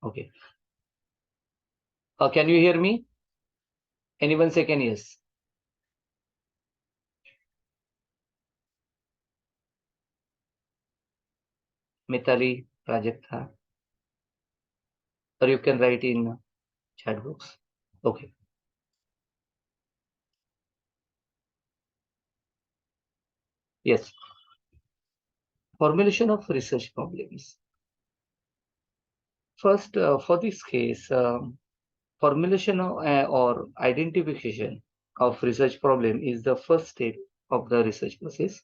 Okay. Can you hear me? Anyone say can yes? Mitali, Prajakta, or you can write in chat box. Okay. Yes. Formulation of research problems. First, for this case, formulation or identification of research problem is the first step of the research process,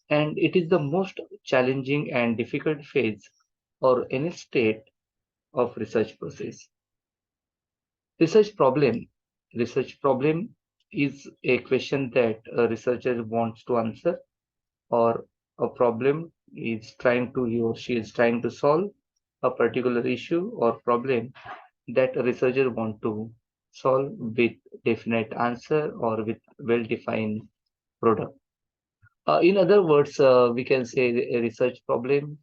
and it is the most challenging and difficult phase or any state of research process. Research problem. Research problem is a question that a researcher wants to answer, or a problem is trying to he or she is trying to solve a particular issue or problem that a researcher want to solve with definite answer or with well-defined product. In other words, we can say a research problem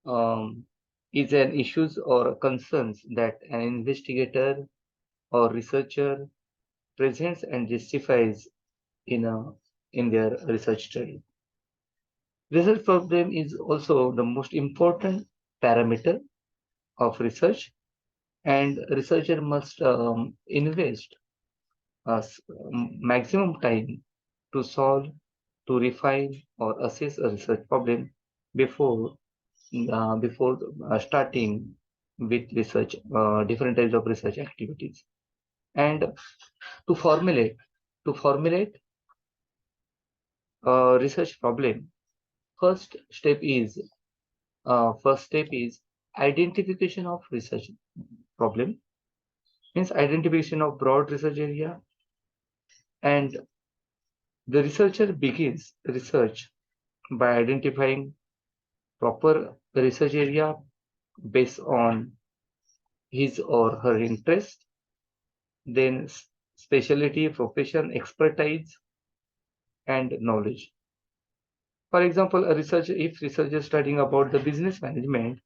um, is an issues or concerns that an investigator or researcher presents and justifies in a in their research study. Research problem is also the most important parameter of research, and researcher must invest maximum time to solve, to refine, or assess a research problem before starting with research, different types of research activities. And to formulate to formulate a research problem, first step is identification of research problem, means identification of broad research area, and the researcher begins research by identifying proper research area based on his or her interest, then specialty, profession, expertise, and knowledge. For example, if researcher is studying about the business management,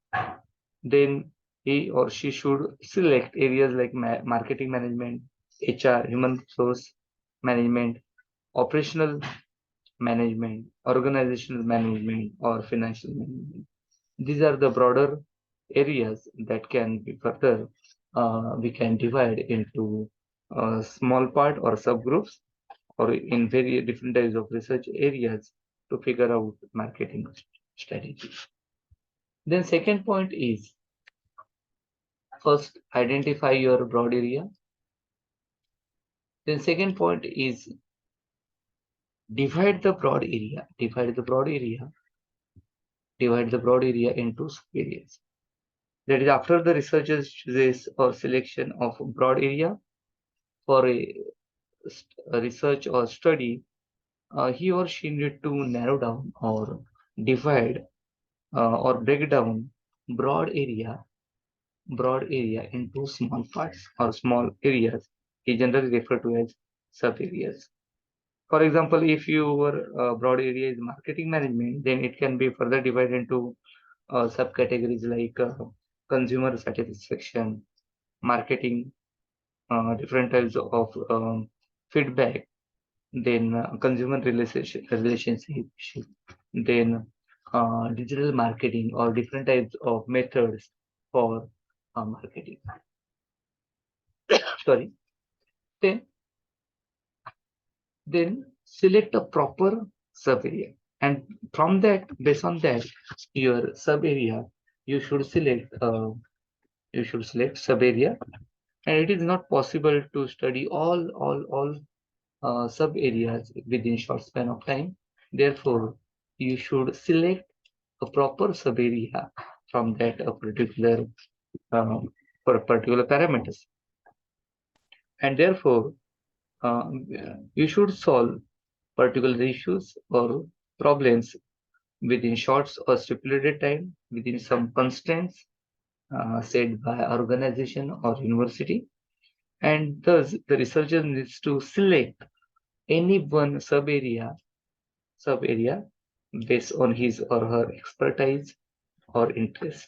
then he or she should select areas like marketing management, HR, human resource management, operational management, organizational management, or financial management. These are the broader areas that can be further, we can divide into small part or subgroups or in very different types of research areas to figure out marketing strategy. Then second point is, first identify your broad area. Then second point is divide the broad area. Divide the broad area into areas. That is, after the researcher chooses or selection of broad area for a research or study, he or she need to narrow down or divide or break down broad area into small parts or small areas. He generally referred to as sub areas. For example, if your broad area is marketing management, then it can be further divided into subcategories like consumer satisfaction, marketing, different types of feedback, then consumer relationship, then digital marketing or different types of methods for marketing. Sorry. Then select a proper sub area, and from that, based on that, your sub area, you should select sub area, and it is not possible to study all sub areas within short span of time. Therefore, you should select a proper sub area from that a particular for particular parameters, and therefore uh, you should solve particular issues or problems within short or stipulated time within some constraints set by organization or university, and thus the researcher needs to select any one sub area based on his or her expertise or interest.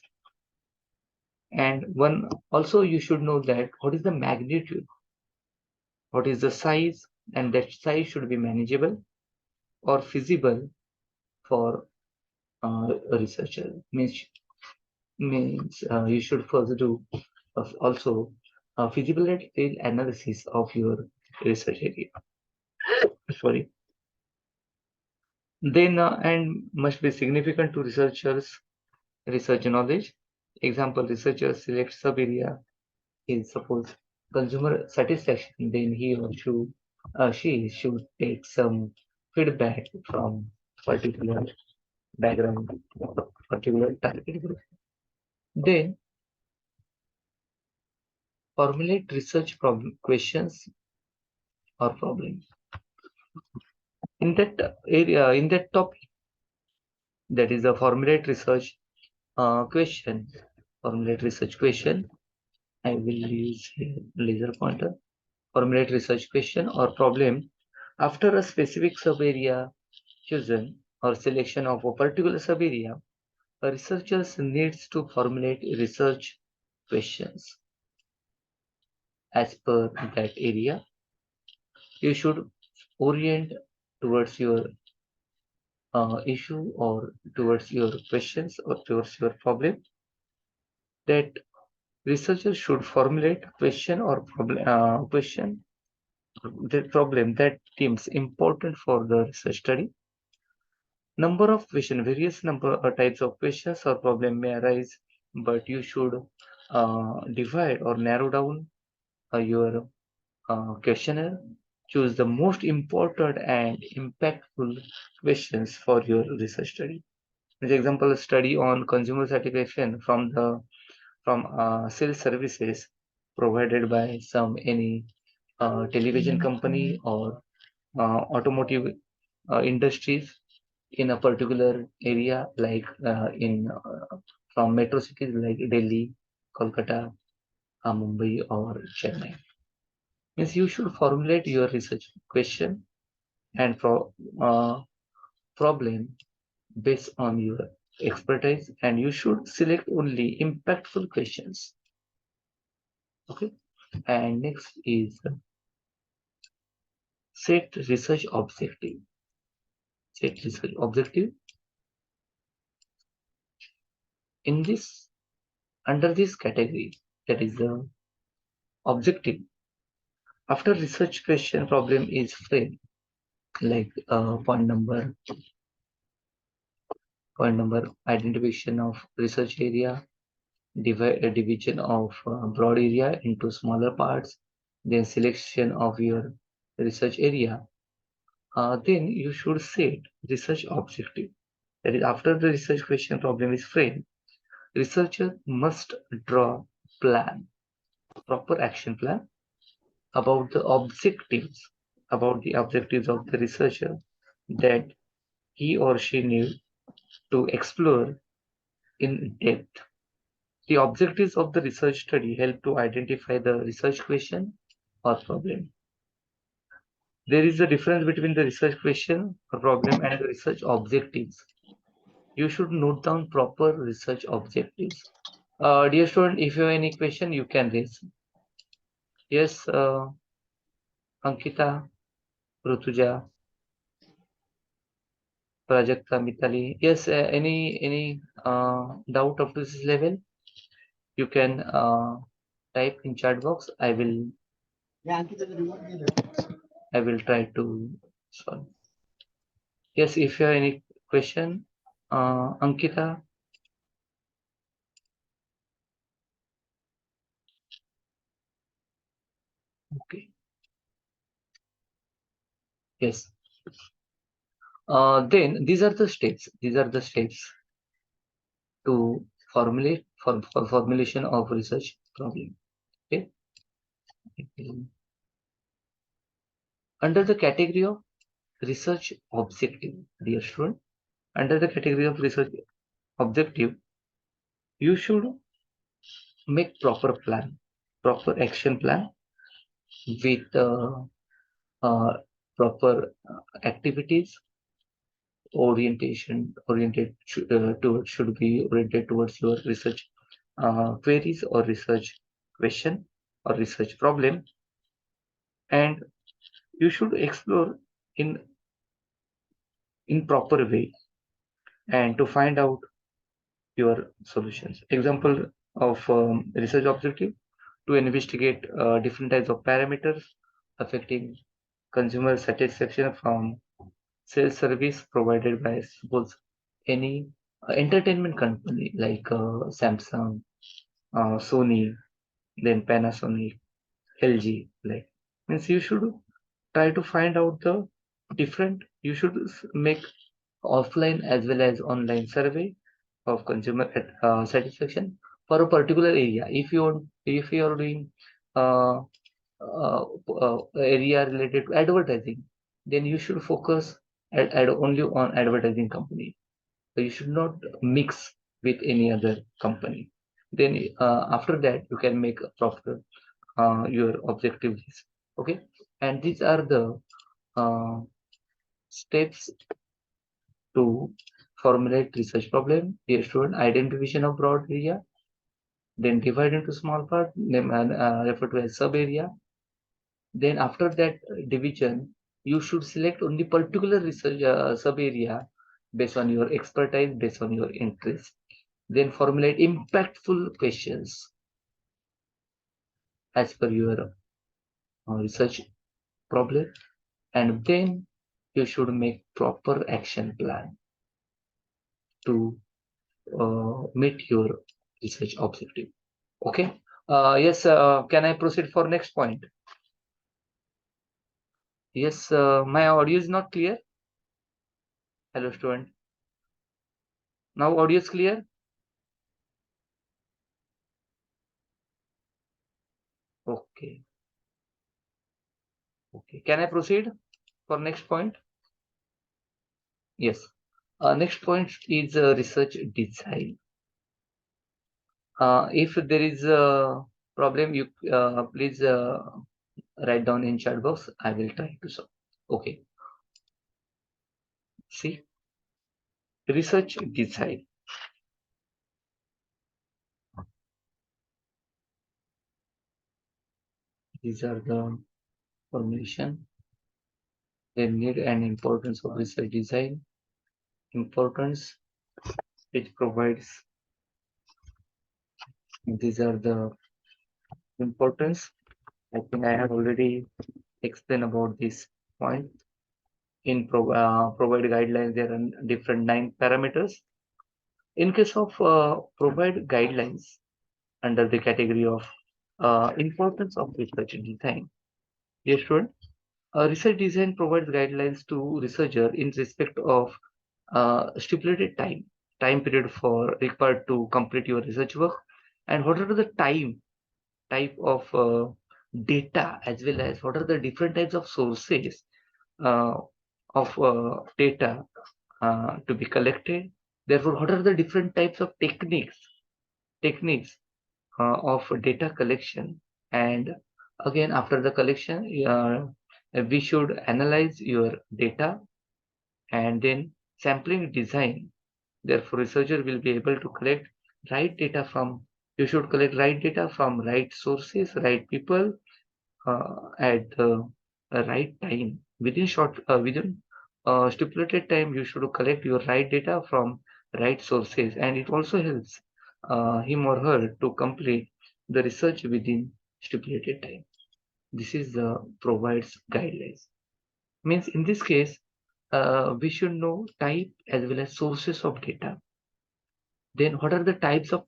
And one also you should know that what is the magnitude, what is the size, and that size should be manageable or feasible for a researcher. Means you should first do also feasibility analysis of your research area. Sorry. Then and must be significant to researchers' research knowledge. Example: researcher selects sub area is suppose consumer satisfaction. Then he or she should take some feedback from particular background, particular target group. Then formulate research problem questions or problems. In that area, in that topic, that is a formulate research question. Formulate research question. I will use here laser pointer. Formulate research question or problem after a specific sub-area chosen or selection of a particular sub-area. A researcher needs to formulate research questions as per that area. You should orient towards your issue or towards your questions or towards your problem. That researchers should formulate question or question the problem that seems important for the research study. Number of questions, various number types of questions or problem may arise, but you should divide or narrow down your questionnaire. Choose the most important and impactful questions for your research study. For example, a study on consumer satisfaction from sales services provided by any television company or automotive industries in a particular area, like in from metro cities like Delhi, Kolkata, Mumbai, or Chennai. Means you should formulate your research question and problem based on your expertise, and you should select only impactful questions. Okay, and next is set research objective. Set research objective. In this, under this category, that is the objective. After research question problem is framed, like point number identification of research area, division of broad area into smaller parts, then selection of your research area. Then you should set research objective. That is, after the research question problem is framed, researcher must draw plan, proper action plan about the objectives, of the researcher that he or she needs to explore in depth. The objectives of the research study help to identify the research question or problem. There is a difference between the research question or problem and the research objectives. You should note down proper research objectives. Dear student, if you have any question, you can raise. Yes, Ankita, Rutuja, Prajakta, Mitali. Yes, any doubt up to this level? You can type in chat box. I will try to solve. Yes, if you have any question, Ankita. Okay. Yes. Then these are the steps. These are the steps to formulate for formulation of research problem. Okay. Under the category of research objective, dear student, under the category of research objective, you should make proper plan, proper action plan with proper activities oriented should be oriented towards your research queries or research question or research problem, and you should explore in proper way and to find out your solutions. Example of research objective: to investigate different types of parameters affecting consumer satisfaction from sales service provided by, suppose, any entertainment company like Samsung, Sony, then Panasonic, LG. Like, means you should try to find out the different. You should make offline as well as online survey of consumer satisfaction for a particular area. If you are doing uh, area related to advertising, then you should focus only on advertising company. So you should not mix with any other company. Then after that, you can make a proper your objective list. Okay, and these are the uh, steps to formulate research problem. Dear student, identification of broad area, then divide into small part, name and refer to as sub area. Then after that division, you should select only particular research sub area based on your expertise, based on your interest. Then formulate impactful questions as per your research problem, and then you should make proper action plan to meet your research objective. Okay. Yes. Can I proceed for next point? Yes. My audio is not clear. Hello, student. Now audio is clear. Okay. Okay. Can I proceed for next point? Yes. Next point is research design. If there is a problem, you please write down in chat box. I will try to solve. Okay. See, research design. These are the formulation, the need and importance of research design. Importance it provides. These are the importance. I think I have already explained about this point. In provide guidelines, there are different 9 parameters. In case of provide guidelines under the category of importance of research design. Yes, student. Research design provides guidelines to researcher in respect of stipulated time period for required to complete your research work, and what are the type of data, as well as what are the different types of sources uh, of data to be collected. Therefore, what are the different types of techniques of data collection, and again after the collection we should analyze your data and then sampling design. Therefore, researcher will be able to collect right data from, you should collect right data from right sources, right people, at the right time. Within stipulated time, you should collect your right data from right sources, and it also helps him or her to complete the research within stipulated time. This is the provides guidelines. Means in this case, we should know type as well as sources of data. Then what are the types of,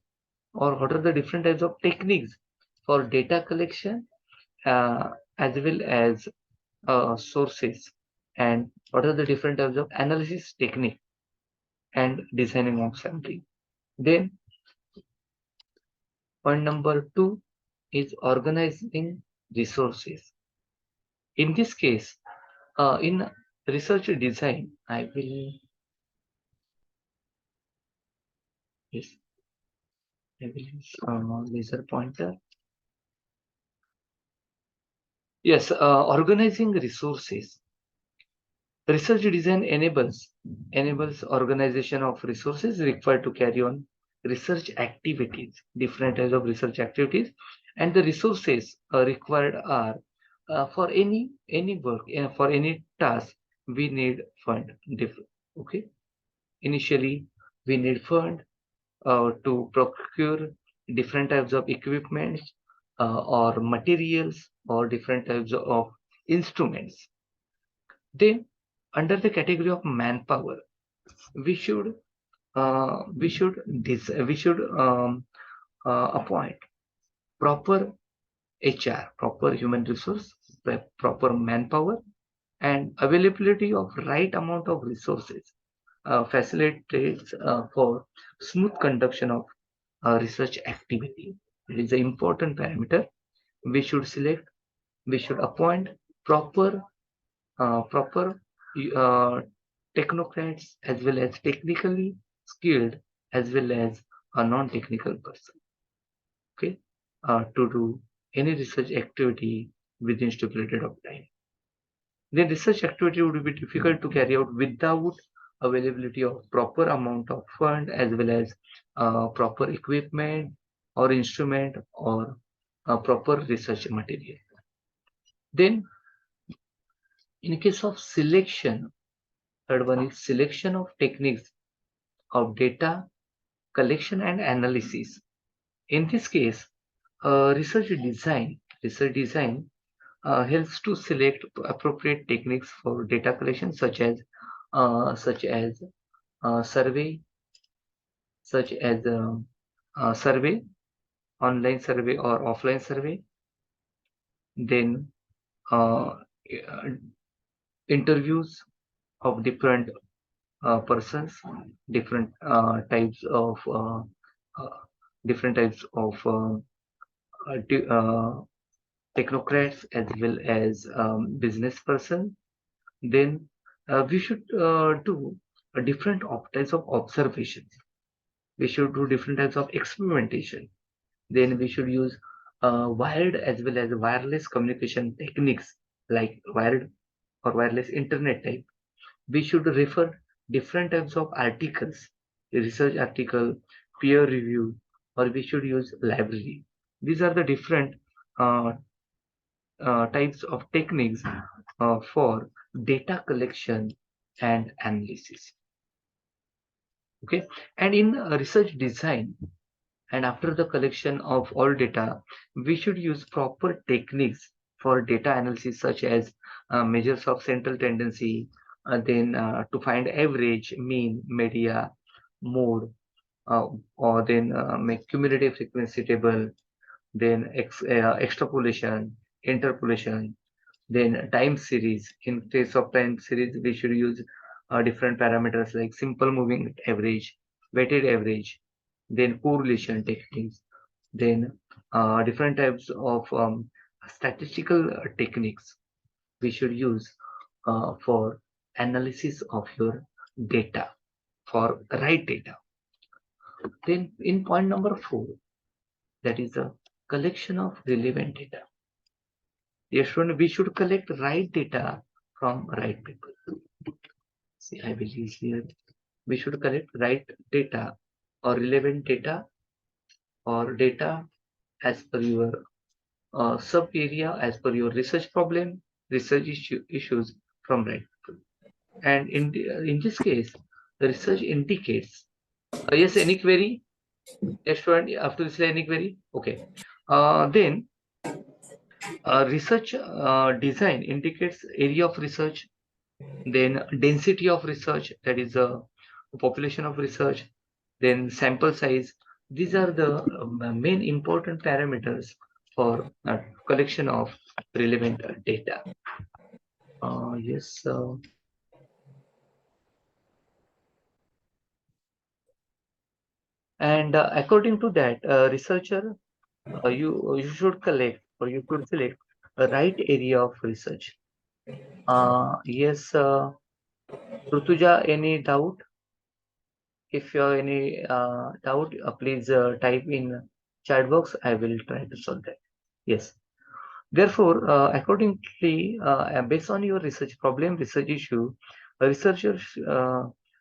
or what are the different types of techniques for data collection, as well as sources, and what are the different types of analysis technique and designing of sampling. Then point number 2 is organizing resources. In this case, in research design, I will, yes, I will use laser pointer. Yes, organizing resources. Research design enables organization of resources required to carry on research activities, different types of research activities, and the resources required are for any work, for any task, we need fund. Okay, initially we need fund to procure different types of equipment or materials or different types of instruments. Then, under the category of manpower, we should appoint proper HR, proper human resource, proper manpower, and availability of right amount of resources facilitates for smooth conduction of research activity. It is an important parameter. We should select, we should appoint proper proper uh, technocrats as well as technically skilled as well as a non-technical person. Okay, to do any research activity within stipulated of time. Then research activity would be difficult to carry out without availability of proper amount of fund as well as proper equipment or instrument or proper research material. Then in case of selection, third one is selection of techniques of data collection and analysis. In this case, research design helps to select appropriate techniques for data collection, such as survey, such as survey, online survey or offline survey. Then uh, uh, interviews of different persons, different types of uh, different types of technocrats as well as business person. Then we should do different types of observations. We should do different types of experimentation. Then we should use wired as well as wireless communication techniques like wired or wireless internet type. We should refer different types of articles, research article, peer review, or we should use library. These are the different uh, types of techniques for data collection and analysis. Okay, and in research design, and after the collection of all data, we should use proper techniques for data analysis, such as measures of central tendency, then to find average, mean, media, mode, or then make cumulative frequency table, then extrapolation, interpolation, then time series. In case of time series, we should use different parameters like simple moving average, weighted average, then correlation techniques, then different types of statistical techniques we should use for analysis of your data, for right data. Then in point number 4, that is a collection of relevant data. Yes, we should collect right data from right people. See, I will use here. We should collect right data or relevant data or data as per your sub area, as per your research problem, research issues from right people. And in this case, the research indicates. Yes, any query? Yes, student, after this, any query? Okay. Then research design indicates area of research, then density of research, that is the population of research, then sample size. These are the main important parameters for collection of relevant data. Yes. And according to that, researcher, you should collect or you could select a right area of research. Yes, Rutuja, any doubt? If you have any doubt, please type in chat box. I will try to solve that. Yes. Therefore, accordingly, based on your research problem, research issue, a researcher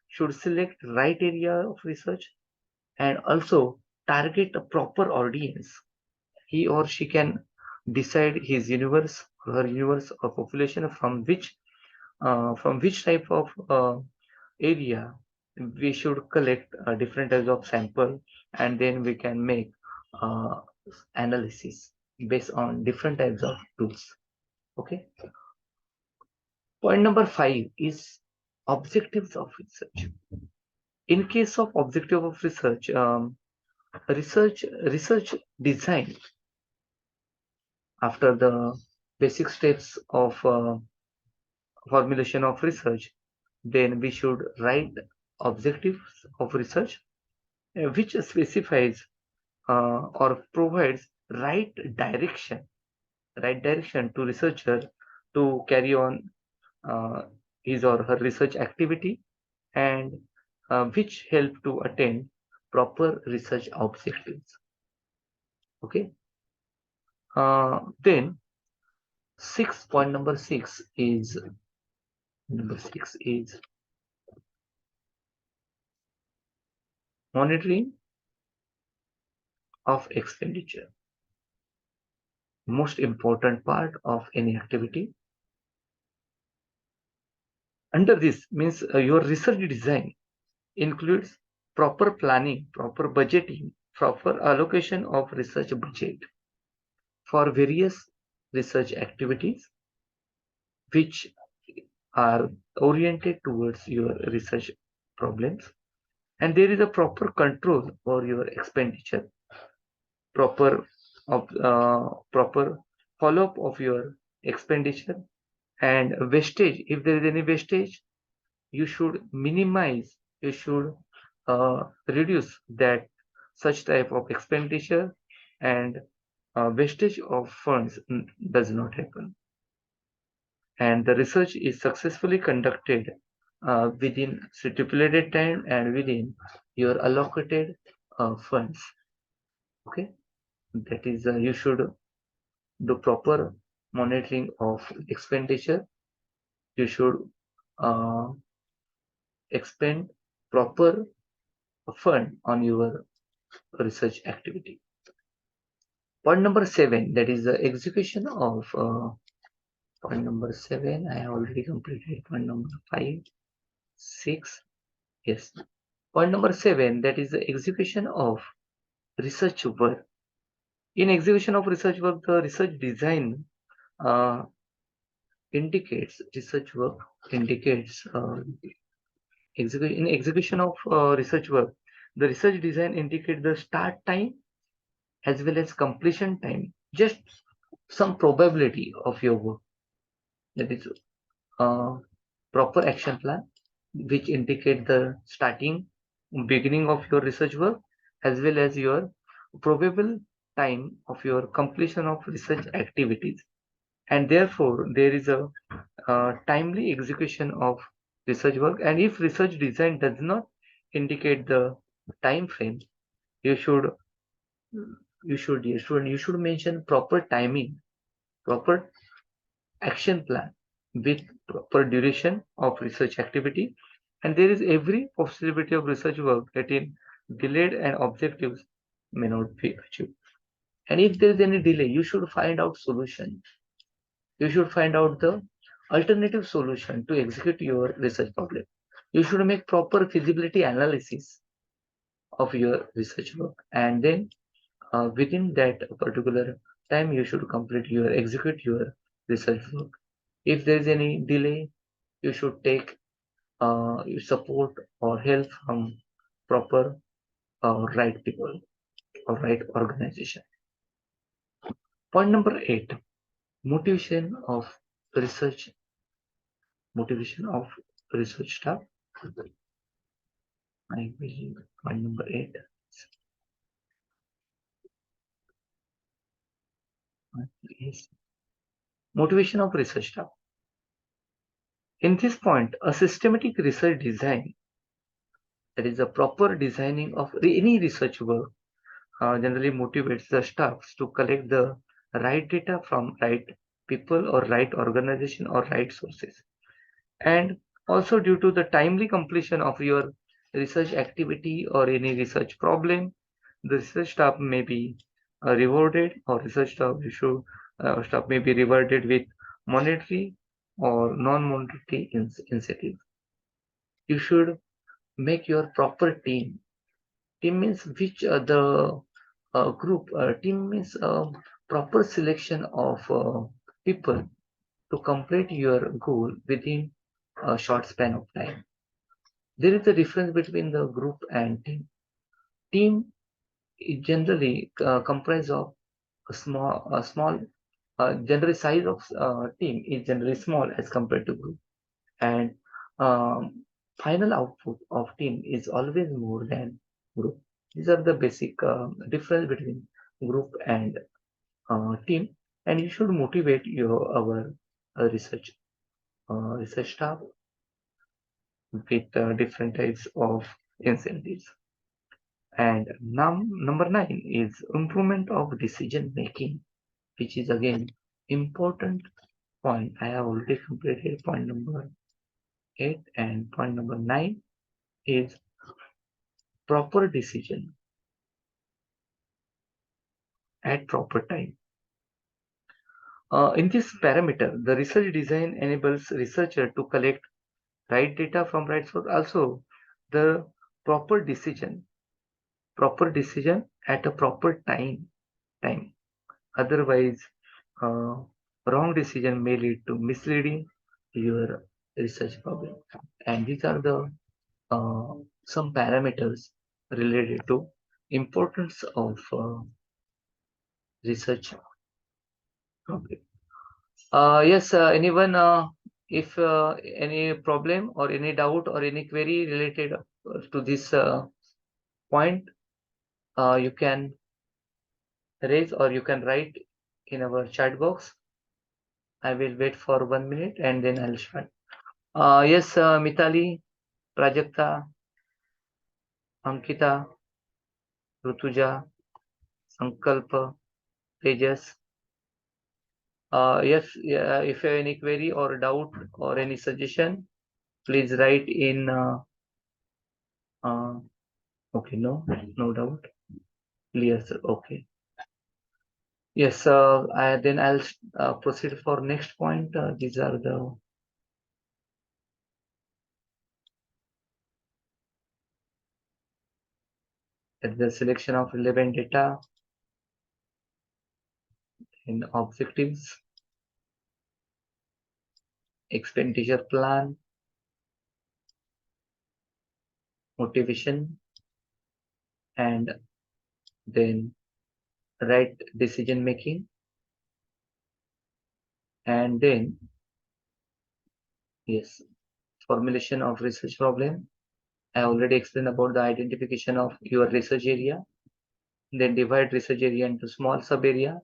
should select right area of research, and also target a proper audience. He or she can decide his universe, her universe or population from which type of area we should collect different types of sample, and then we can make uh, analysis based on different types of tools. Okay. Point number 5 is objectives of research. In case of objective of research, research design, after the basic steps of formulation of research, then we should write objectives of research, which specifies or provides right direction to researcher to carry on uh, his or her research activity, and which help to attain proper research objectives. Okay. Then number six is monitoring of expenditure. Most important part of any activity. Under this means your research design includes proper planning, proper budgeting, proper allocation of research budget for various research activities which are oriented towards your research problems, and there is a proper control for your expenditure, proper proper follow-up of your expenditure, and wastage. If there is any wastage, you should minimize, you should reduce that such type of expenditure, and wastage of funds does not happen, and the research is successfully conducted within stipulated time and within your allocated funds. Okay, that is you should do proper monitoring of expenditure. You should uh, expend proper fund on your research activity. Point number 7, that is the execution of point number 7. I have already completed point number 5, 6. Yes. Point number 7, that is the execution of research work. In execution of research work, the research design indicates research work indicates in execution of research work, the research design indicates the start time as well as completion time, just some probability of your work. That is proper action plan which indicate the beginning of your research work as well as your probable time of your completion of research activities, and therefore there is a timely execution of research work. And if research design does not indicate the time frame, you should you should mention proper timing, proper action plan with proper duration of research activity, and there is every possibility of research work getting delayed and objectives may not be achieved. And if there is any delay, you should find out solution. You should find out the alternative solution to execute your research problem. You should make proper feasibility analysis of your research work, and then within that particular time you should execute your research work. If there is any delay, you should take support or help from proper right people or right organization. Point number 8, motivation of research staff. I believe point number 8. Yes. Motivation of research staff. In this point, a systematic research design, that is a proper designing of any research work, generally motivates the staffs to collect the right data from right people or right organization or right sources. And also due to the timely completion of your research activity or any research problem, the research staff may be rewarded, or research staff may be rewarded with monetary or non-monetary incentive. You should make your proper team. Team means which the group. Team means proper selection of people to complete your goal within a short span of time. There is a difference between the group and team. Team is generally comprised of a small generally size of team is generally small as compared to group, and final output of team is always more than group. These are the basic difference between group and team, and you should motivate our research staff with different types of incentives. And number 9 is improvement of decision making, which is again important point. I have already completed point number 8, and point number 9 is proper decision at proper time. In this parameter, the research design enables researcher to collect right data from right source. Also, the proper decision at a proper time. Otherwise, uh, wrong decision may lead to misleading your research problem. And these are the some parameters related to importance of research problem. Yes, anyone, if any problem or any doubt or any query related to this point, you can raise or you can write in our chat box. I will wait for 1 minute and then I'll start. Yes, Mitali, Prajakta, Ankita, Rutuja, Sankalpa, Tejas. Yes, yeah, if you have any query or doubt or any suggestion, please write in. Okay, no doubt. Clear, sir. Okay. Yes, then I'll proceed for next point. These are the selection of relevant data in objectives, expenditure plan, motivation, and then right decision making, and then yes, formulation of research problem. I already explained about the identification of your research area. Then divide research area into small sub area.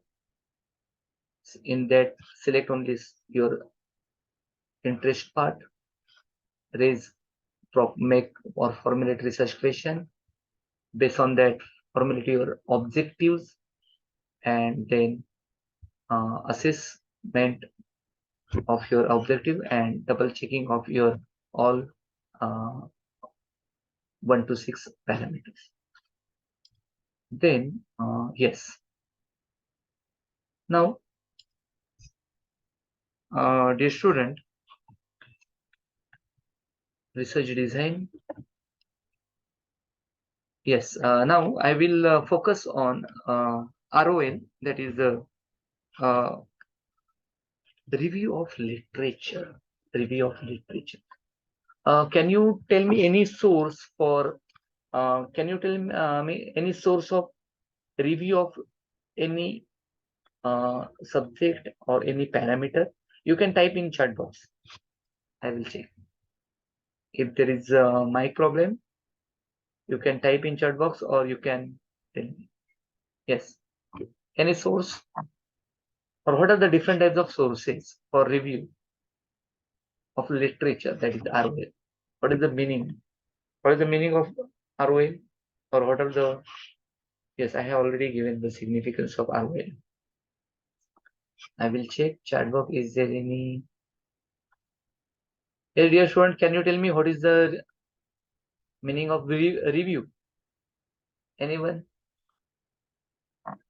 In that, select only your interest part. Make or formulate research question. Based on that, formulate your objectives, and then assessment of your objective and double checking of your all uh, 1 to 6 parameters. Then yes, now dear student, research design. Yes, now I will focus on ROL, that is the review of literature. Review of literature. Can you tell me any source for? Can you tell me any source of review of any subject or any parameter? You can type in chat box. I will check. If there is a mic problem, you can type in chat box or you can tell me. Yes. Any source? Or what are the different types of sources for review of literature, that is ROL? What is the meaning? What is the meaning of ROL? Or what are the... Yes, I have already given the significance of ROL. I will check chat box. Is there any... Hey, dear student, can you tell me what is the Meaning of review. Anyone?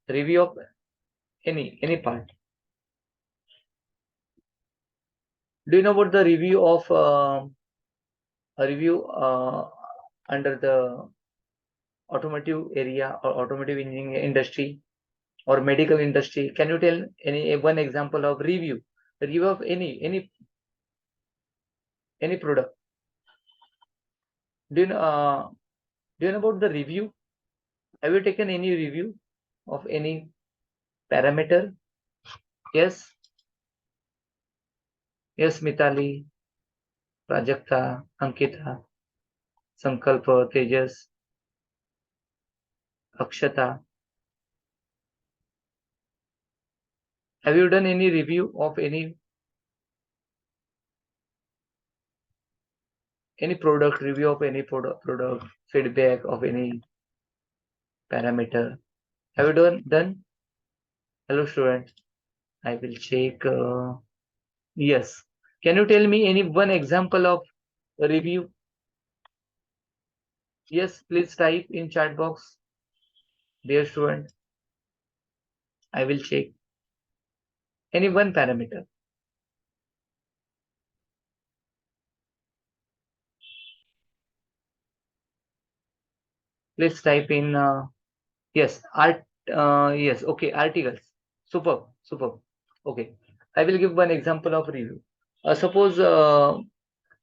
Review of any part. Do you know about the review of a review under the automotive area or automotive engineering industry or medical industry? Can you tell any one example of review? Review of any product. Do you know about the review? Have you taken any review of any parameter? Yes, yes, Mitali, Prajakta, Ankita, Sankalpa, Tejas, Akshata. Have you done any review of any product, review of any product, feedback of any parameter? Have you done? Hello, student. I will check. Yes. Can you tell me any one example of review? Yes, please type in chat box. Dear student, I will check. Any one parameter. Please type in yes, yes, okay, articles. Superb, superb. Okay. I will give one example of review. Suppose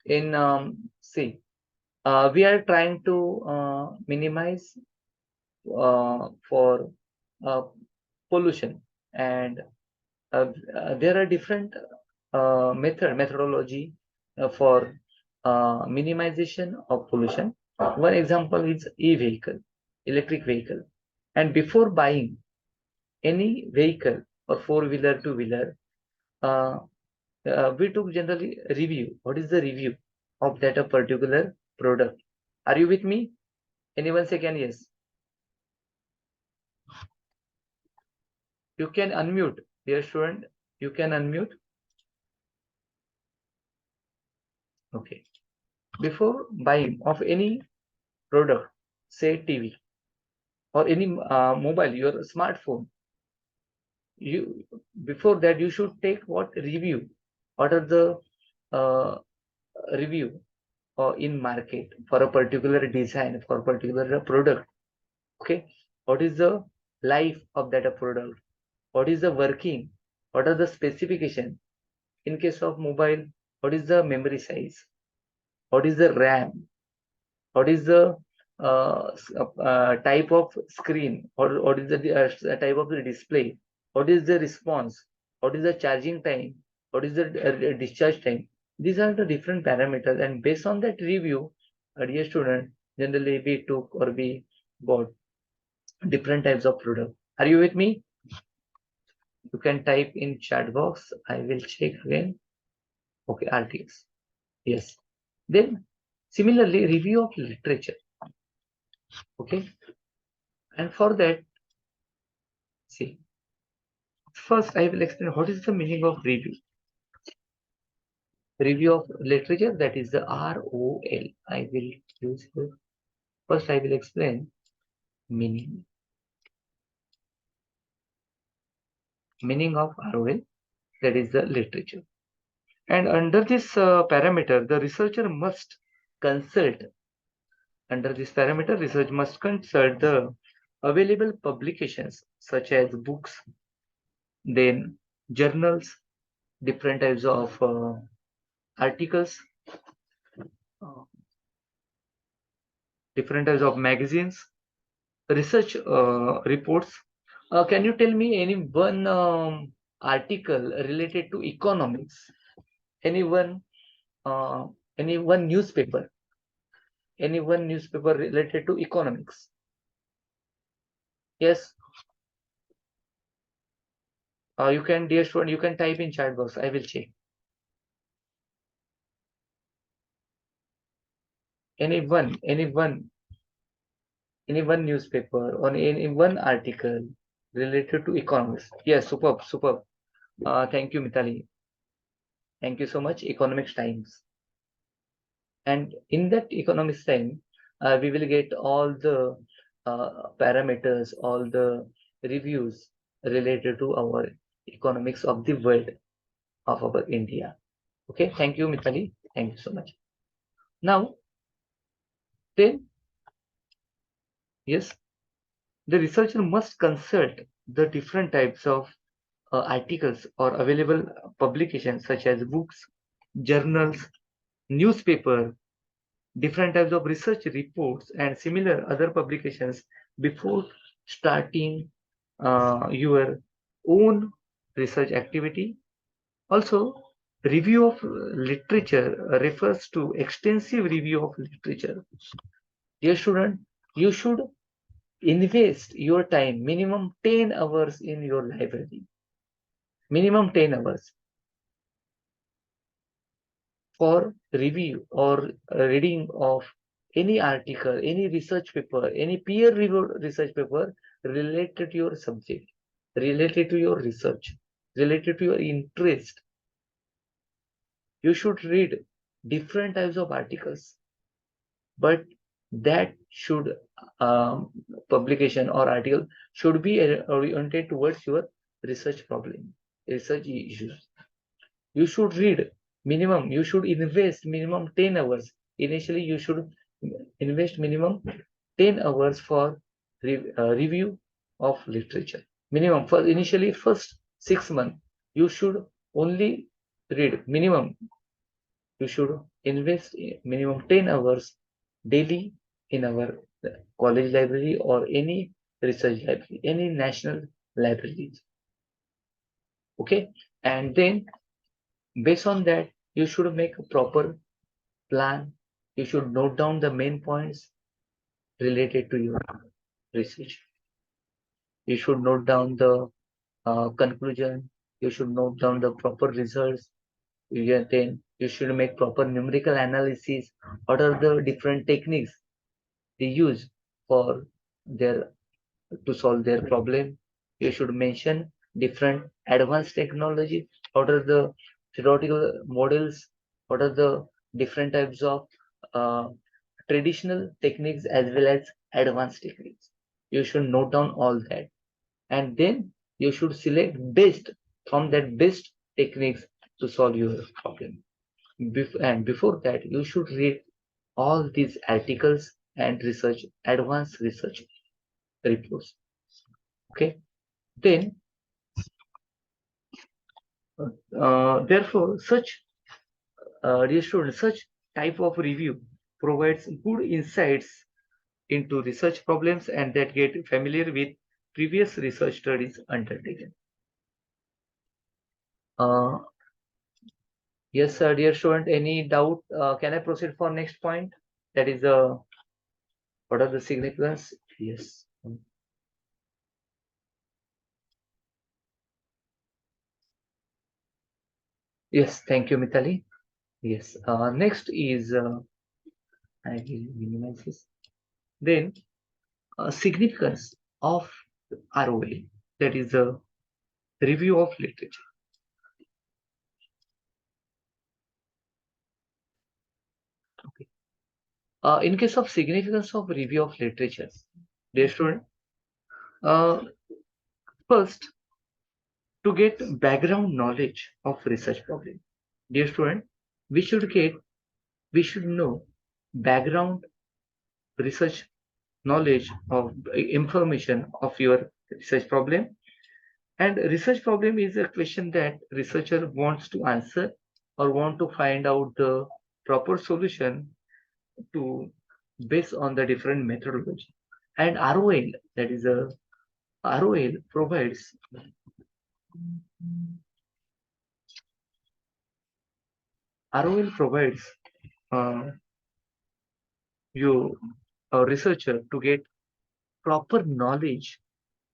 in see, we are trying to minimize for uh, pollution, and there are different methodology for minimization of pollution. One example is e-vehicle, electric vehicle. And before buying any vehicle or four-wheeler, two-wheeler, uh, we took generally review. What is the review of that a particular product? Are you with me? Anyone say can yes? You can unmute, dear student. You can unmute. Okay. Before buying of any product, say TV or any mobile, your smartphone, you before that you should take what review? What are the uh, review in market for a particular design for a particular product? Okay, what is the life of that product? What is the working? What are the specification? In case of mobile, what is the memory size? What is the RAM? What is the type of screen, or what is the type of the display? What is the response? What is the charging time? What is the discharge time? These are the different parameters, and based on that review, a dear student, generally we took or we bought different types of product. Are you with me? You can type in chat box. I will check again. Okay, RTX. Yes. Then similarly, review of literature. Okay. And for that, see, first I will explain what is the meaning of review. Review of literature, that is the ROL. I will use here. First I will explain meaning. Meaning of ROL, that is the literature. And under this parameter, the researcher must consult. Under this parameter, research must consult the available publications such as books, then journals, different types of articles, uh, different types of magazines, research reports. Can you tell me any one article related to economics? Any one, uh, any one newspaper? Any one newspaper related to economics? Yes. You can, dear student, you can type in chat box. I will check. Any one newspaper or any one article related to economics? Yes, superb, superb. Thank you, Mitali. Thank you so much. Economics Times. And in that economics time, we will get all the parameters, all the reviews related to our economics of the world of our India. Okay, thank you, Mithali. Thank you so much. Now, then, yes, the researcher must consult the different types of articles or available publications such as books, journals, newspaper, different types of research reports and similar other publications before starting your own research activity. Also, review of literature refers to extensive review of literature. Dear student, you should invest your time minimum 10 hours in your library. Minimum 10 hours for review or reading of any article, any research paper, any peer-reviewed research paper related to your subject, related to your research, related to your interest. You should read different types of articles, but that should publication or article should be oriented towards your research problem, research issues. You should read minimum, you should invest minimum 10 hours. Initially, you should invest minimum 10 hours for review of literature. Minimum for initially first 6 months, you should only read minimum. You should invest minimum 10 hours daily in our college library or any research library, any national libraries. Okay, and then based on that, you should make a proper plan. You should note down the main points related to your research. You should note down the conclusion. You should note down the proper results. Then you should make proper numerical analysis. What are the different techniques they use for their to solve their problem? You should mention different advanced technology. What are the theoretical models? What are the different types of uh, traditional techniques as well as advanced techniques? You should note down all that, and then you should select best from that best techniques to solve your problem. And before that, you should read all these articles and research, advanced research reports. Okay, then therefore, dear students, such type of review provides good insights into research problems and that get familiar with previous research studies undertaken. Uh, yes, dear student, any doubt? Can I proceed for next point? That is, what are the significance? Yes. Yes, thank you, Mitali. Yes. Next is, I will minimize this. Then, significance of ROL, that is a review of literature. Okay. In case of significance of review of literature, dear student, uh, first, to get background knowledge of research problem. Dear student, we should get, we should know background research knowledge of information of your research problem. And research problem is a question that researcher wants to answer or want to find out the proper solution to based on the different methodology. And ROL, that is a ROL provides ROL provides uh, you a researcher to get proper knowledge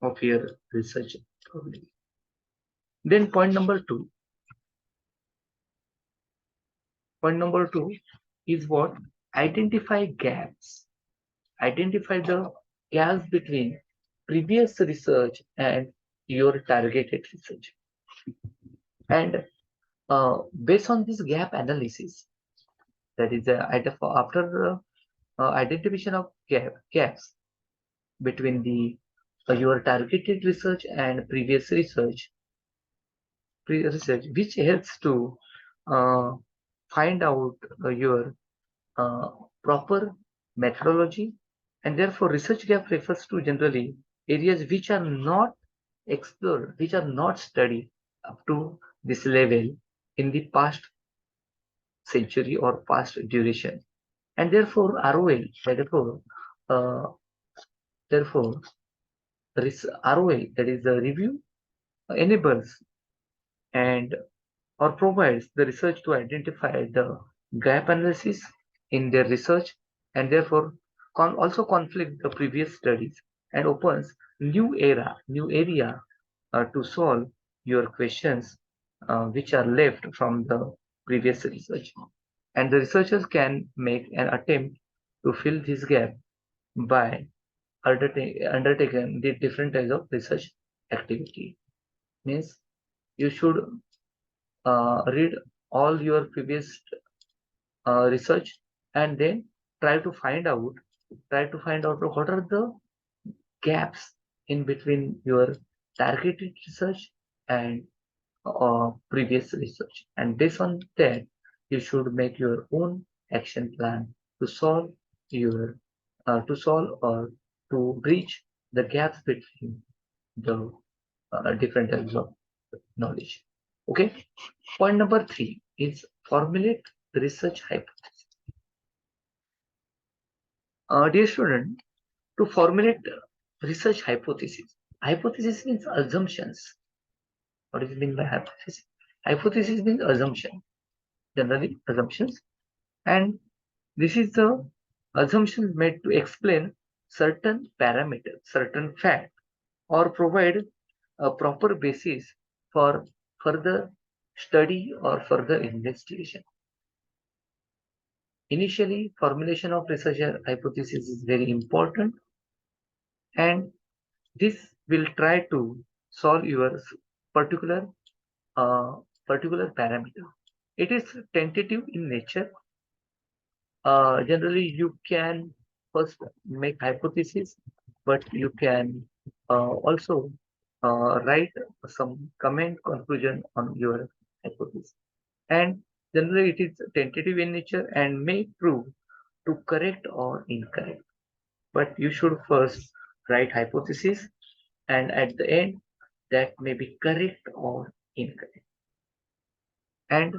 of your research problem. Then point number two is what? Identify gaps. Identify the gaps between previous research and your targeted research. And based on this gap analysis, that is after identification of gaps between the your targeted research and previous research, which helps to uh, find out your uh, proper methodology. And therefore research gap refers to generally areas which are not explored, which are not studied up to this level in the past century or past duration. And therefore ROL, uh, therefore ROL, that is the review, enables and or provides the research to identify the gap analysis in their research, and therefore also conflict the previous studies and opens new area to solve your questions which are left from the previous research. And the researchers can make an attempt to fill this gap by undertaking the different types of research activity. Means you should read all your previous research and then try to find out what are the gaps in between your targeted research and previous research, and based on that you should make your own action plan to solve your to solve or to bridge the gaps between the different types of knowledge. Okay, point number 3 is formulate research hypothesis. Dear student, to formulate research hypothesis. Hypothesis means assumptions. What does it mean by hypothesis? Hypothesis means assumption, generally assumptions, and this is the assumption made to explain certain parameters, certain fact, or provide a proper basis for further study or further investigation. Initially, formulation of research hypothesis is very important, and this will try to solve your particular particular parameter. It is tentative in nature. Generally, you can first make hypothesis, but you can also write some comment conclusion on your hypothesis. And generally, it is tentative in nature and may prove to correct or incorrect. But you should first write hypothesis, and at the end, that may be correct or incorrect. And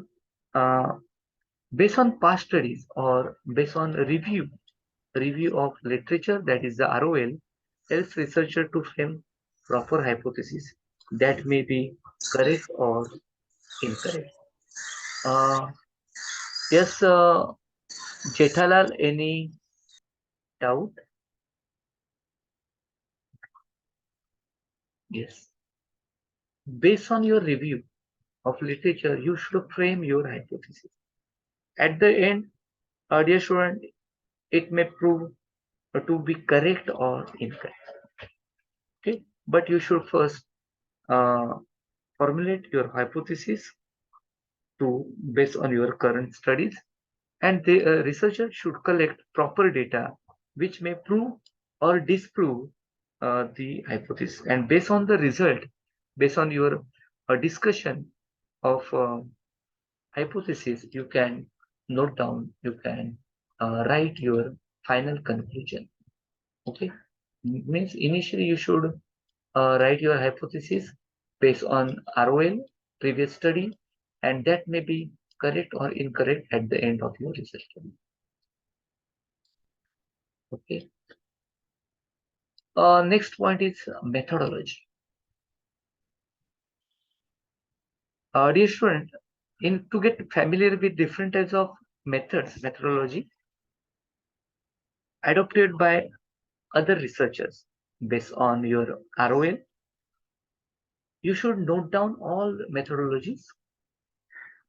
uh, based on past studies or based on review of literature, that is the ROL, helps researcher to frame proper hypothesis that may be correct or incorrect. Uh, yes, Jethalal, any doubt? Yes. Based on your review of literature, you should frame your hypothesis. At the end, dear student, it may prove to be correct or incorrect. Okay, but you should first uh, formulate your hypothesis to based on your current studies, and the researcher should collect proper data which may prove or disprove the hypothesis, and based on the result, based on your discussion of hypothesis, you can note down, you can write your final conclusion. Okay, means initially you should write your hypothesis based on ROL, previous study, and that may be correct or incorrect at the end of your research study. Okay. Next point is methodology. Dear student, to get familiar with different types of methodology adopted by other researchers based on your ROL, you should note down all methodologies,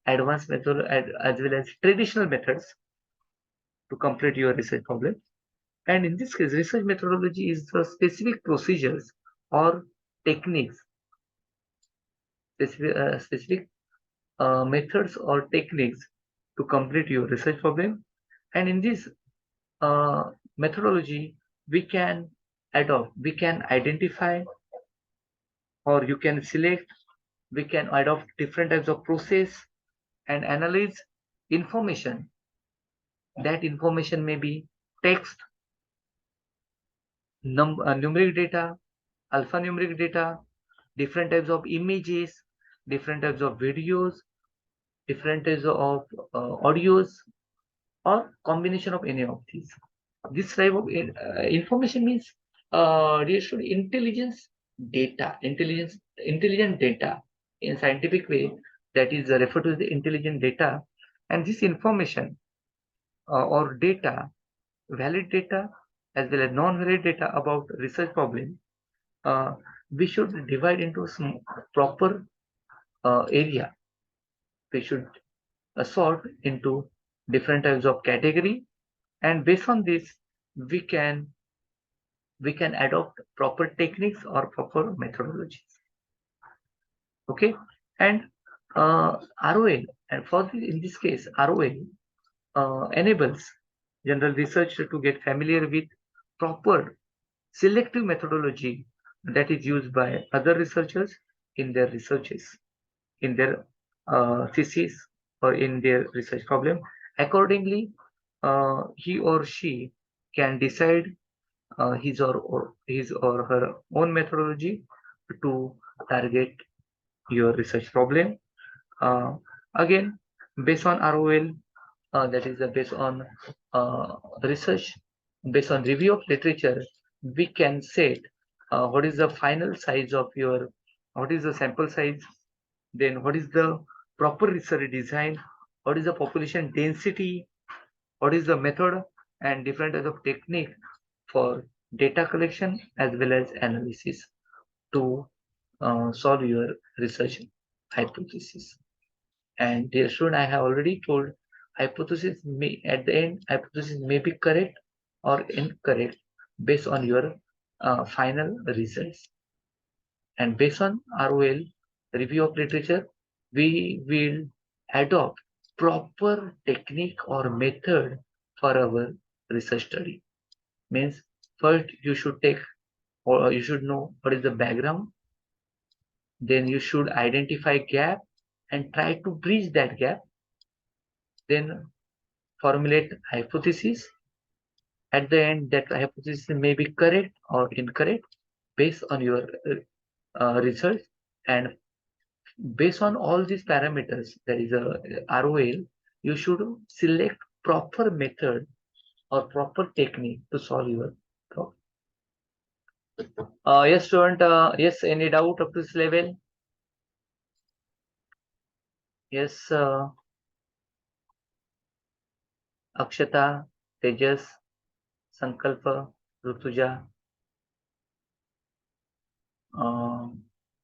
advanced method as well as traditional methods to complete your research problem. And in this case, research methodology is the specific procedures or techniques, specific methods or techniques to complete your research problem. And in this, methodology we can adopt, we can identify, or you can select, we can adopt different types of process and analyze information. That information may be text, numeric data, alphanumeric data, different types of images, different types of videos, different types of audios, or combination of any of these. This type of information means reassured intelligence data, intelligent data in scientific way, that is referred to as the intelligent data. And this information or data, valid data as well as non-valid data about research problem, uh, we should divide into some proper area. We should sort into different types of category, and based on this we can adopt proper techniques or proper methodologies. Okay, and ROL, and for in this case ROL enables general researcher to get familiar with proper selective methodology that is used by other researchers in their researches, in their thesis, or in their research problem. Accordingly, he or she can decide his or her own methodology to target your research problem. Uh, Again, based on ROL, that is based on research, based on review of literature, we can set what is the final size of your, what is the sample size, then what is the proper research design, what is the population density, what is the method, and different types of technique for data collection as well as analysis to solve your research hypothesis. And dear student, I have already told hypothesis may, at the end, hypothesis may be correct or incorrect based on your final results. And based on ROL, review of literature, we will adopt proper technique or method for our research study. Means first you should take, or you should know what is the background, then you should identify gap and try to bridge that gap, then formulate hypothesis. At the end, that hypothesis may be correct or incorrect based on your research, and based on all these parameters, that is a ROL, you should select proper method or proper technique to solve your problem. Yes, student. Yes, any doubt up to this level? Yes, Akshata, Tejas, Sankalpa, Rutuja,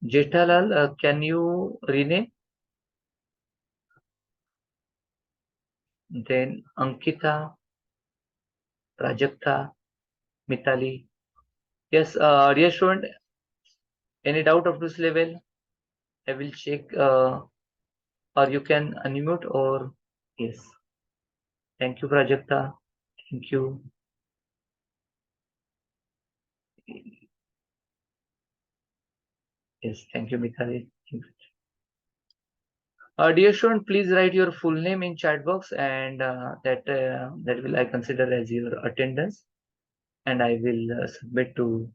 Jethalal, can you rename? Then Ankita, Prajakta, Mitali. Yes, dear student, any doubt up to this level? I will check, or you can unmute, or yes. Thank you, Prajakta. Thank you. Yes, thank you, Mitali. Dear student, please write your full name in chat box, and that will I consider as your attendance, and I will submit to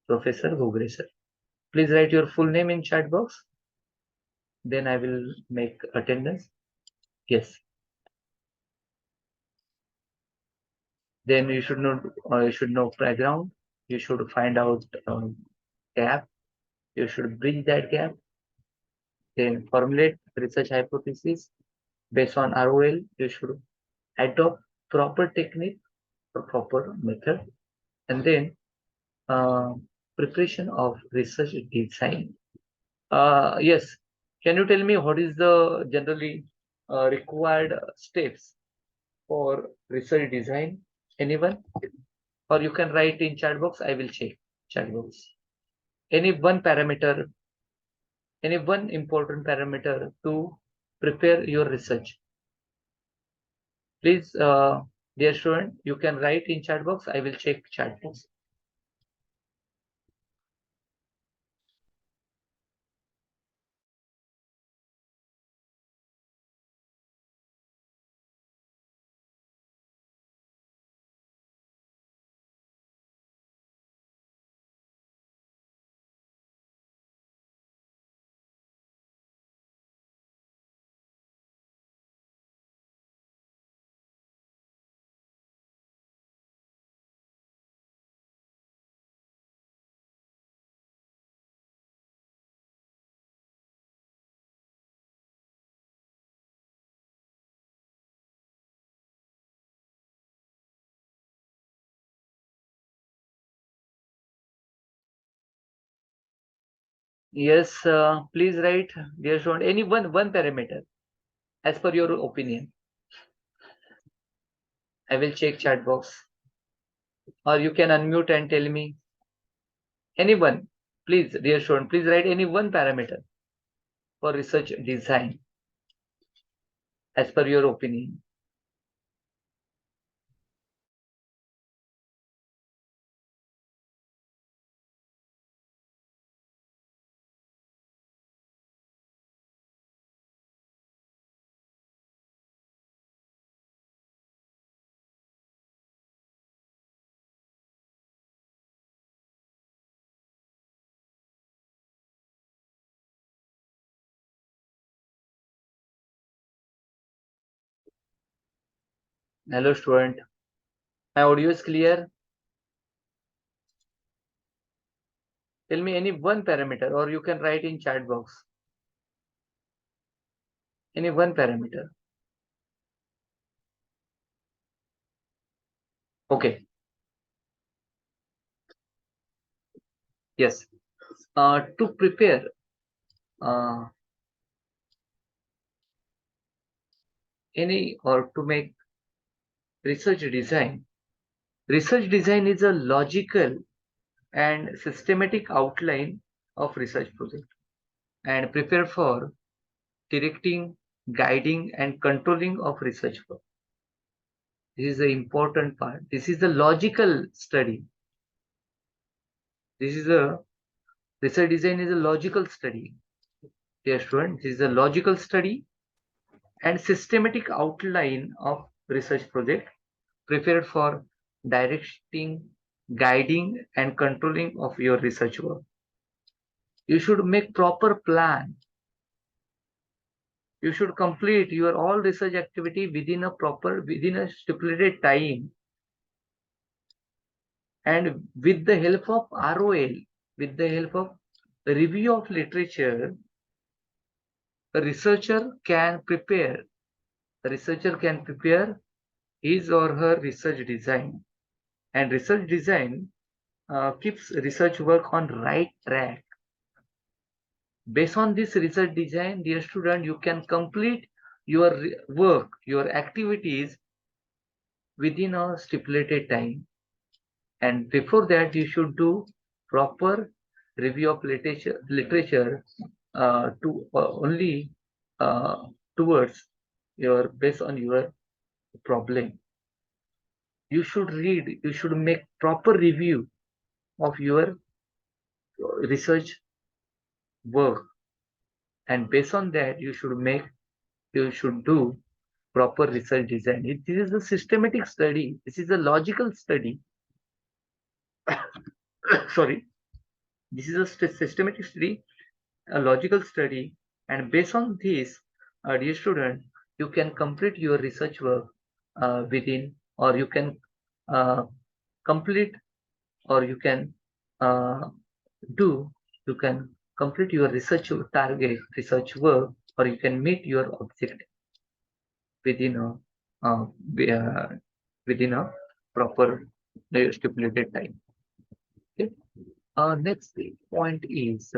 Professor Gogre sir. Please write your full name in chat box. Then I will make attendance. Yes. Then you should know background. You should find out gap. You should bridge that gap. Then formulate research hypothesis based on ROL. You should adopt proper technique or proper method, and then preparation of research design. Yes, can you tell me what is the generally required steps for research design? Anyone? Or you can write in chat box. I will check chat box. Any one parameter, any one important parameter to prepare your research. Please Dear student, you can write in chat box. I will check chat box. Yes, please write, dear student, any one parameter as per your opinion. I will check chat box, or you can unmute and tell me. Anyone, please, dear student, please write any one parameter for research design as per your opinion. Hello, student. My audio is clear. Tell me any one parameter, or you can write in chat box. Any one parameter. Okay. Yes. To prepare uh, any or to make research design. Research design is a logical and systematic outline of research project and prepare for directing, guiding, and controlling of research work. This is the important part. This is the logical study. This is a research design is a logical study. Dear student, this is a logical study and systematic outline of research project prepared for directing, guiding, and controlling of your research work. You should make proper plan. You should complete your all research activity within a stipulated time, and with the help of ROL, with the help of review of literature, a researcher can prepare. The researcher can prepare his or her research design, and research design keeps research work on right track. Based on this research design, dear student, you can complete your work, your activities within a stipulated time. And before that, you should do proper review of literature to only towards your based on your problem. You should read. You should make proper review of your research work, and based on that, you should do proper research design. This is a systematic study. This is a logical study. Sorry, this is a systematic study, a logical study, and based on this, dear student, you can complete your research work within, or you can uh, complete, or you can uh, do, you can complete your research target, research work, or you can meet your objective within uh, uh, within a proper stipulated time. Okay. Next point is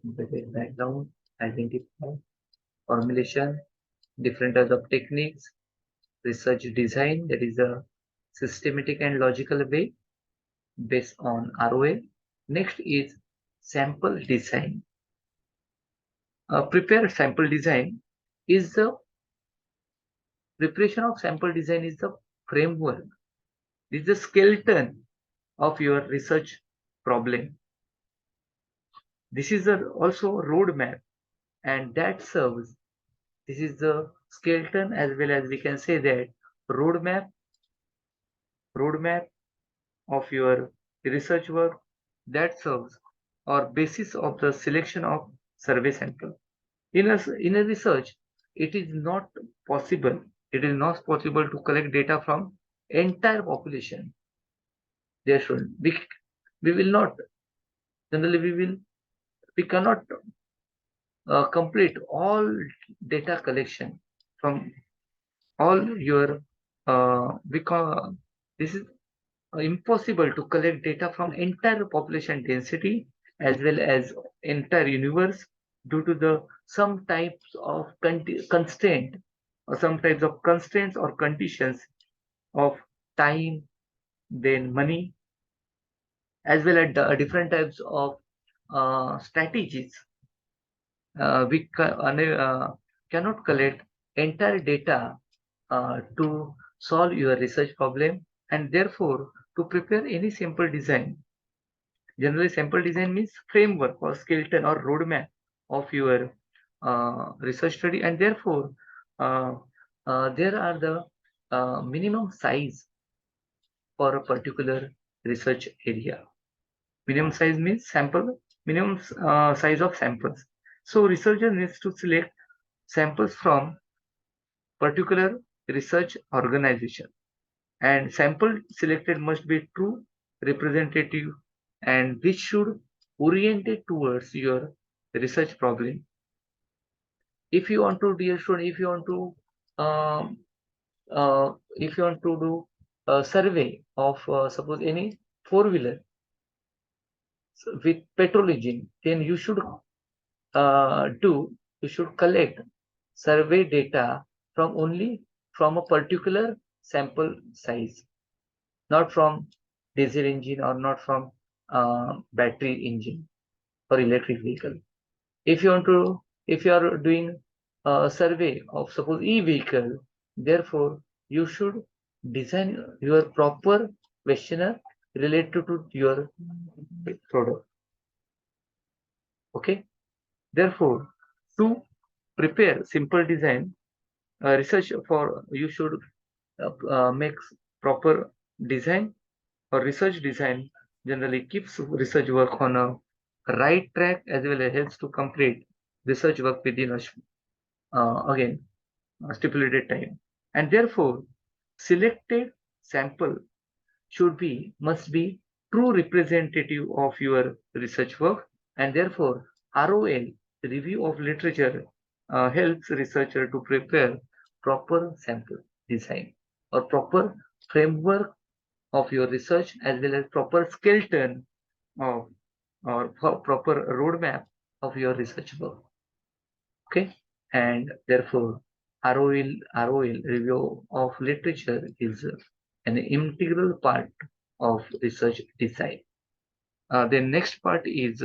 background, identify, formulation, different types of techniques, research design, that is a systematic and logical way based on ROA. Next is sample design. Prepare sample design is the preparation of sample design is the framework, is the skeleton of your research problem. This is also a roadmap, and that serves. This is the skeleton, as well as we can say that roadmap, roadmap of your research work that serves or basis of the selection of survey sample. In a research, it is not possible. It is not possible to collect data from entire population. Therefore, we will not generally we cannot complete all data collection from all your because this is impossible to collect data from entire population density as well as entire universe due to the some types of constraint or some types of constraints or conditions of time, then money, as well as different types of strategies. We cannot collect entire data to solve your research problem, and therefore to prepare any sample design. Generally, sample design means framework or skeleton or roadmap of your research study, and therefore uh, there are the minimum size for a particular research area. Minimum size means minimum size of samples. So researcher needs to select samples from particular research organization, and sample selected must be true, representative, and which should oriented towards your research problem. If you want to, dear student, um, if you want to do a survey of suppose any four-wheeler with petrol engine, then you should collect survey data from only from a particular sample size, not from diesel engine or not from battery engine or electric vehicle. If you want to, if you are doing a survey of suppose e-vehicle, therefore you should design your proper questionnaire related to your product. Okay. Therefore, to prepare simple design research for you should make proper design or research design generally keeps research work on a right track as well as helps to complete research work within a again stipulated time, and therefore selected sample must be true representative of your research work, and therefore ROL, review of literature, helps researcher to prepare proper sample design or proper framework of your research as well as proper skeleton of or proper roadmap of your research work. Okay, and therefore ROL review of literature is an integral part of research design. The next part is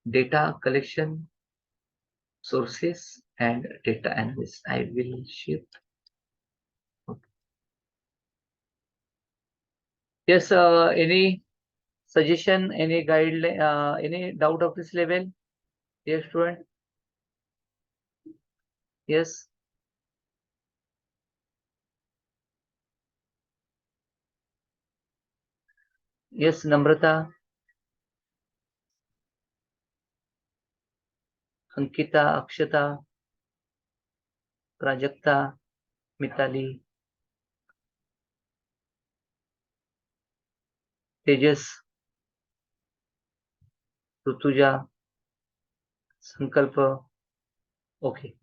data collection, sources, and data analysis. I will shift. Okay. Yes, any suggestion, any guideline, any doubt of this level? Yes, student? Yes. Yes, Namrata, Ankita, Akshata, Prajakta, Mitali, Tejas, Rutuja, Sankalpa. Okay,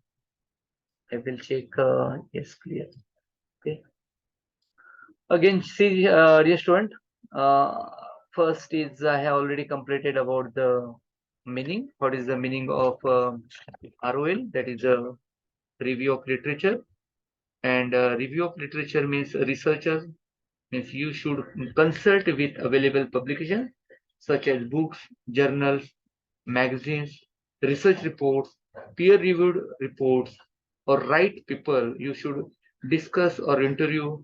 I will check. Yes, clear. Okay. Again, see, dear student, uh, first is I have already completed about the meaning. What is the meaning of ROL? That is a review of literature. And review of literature means researchers, means you should consult with available publications such as books, journals, magazines, research reports, peer-reviewed reports, or right people. You should discuss or interview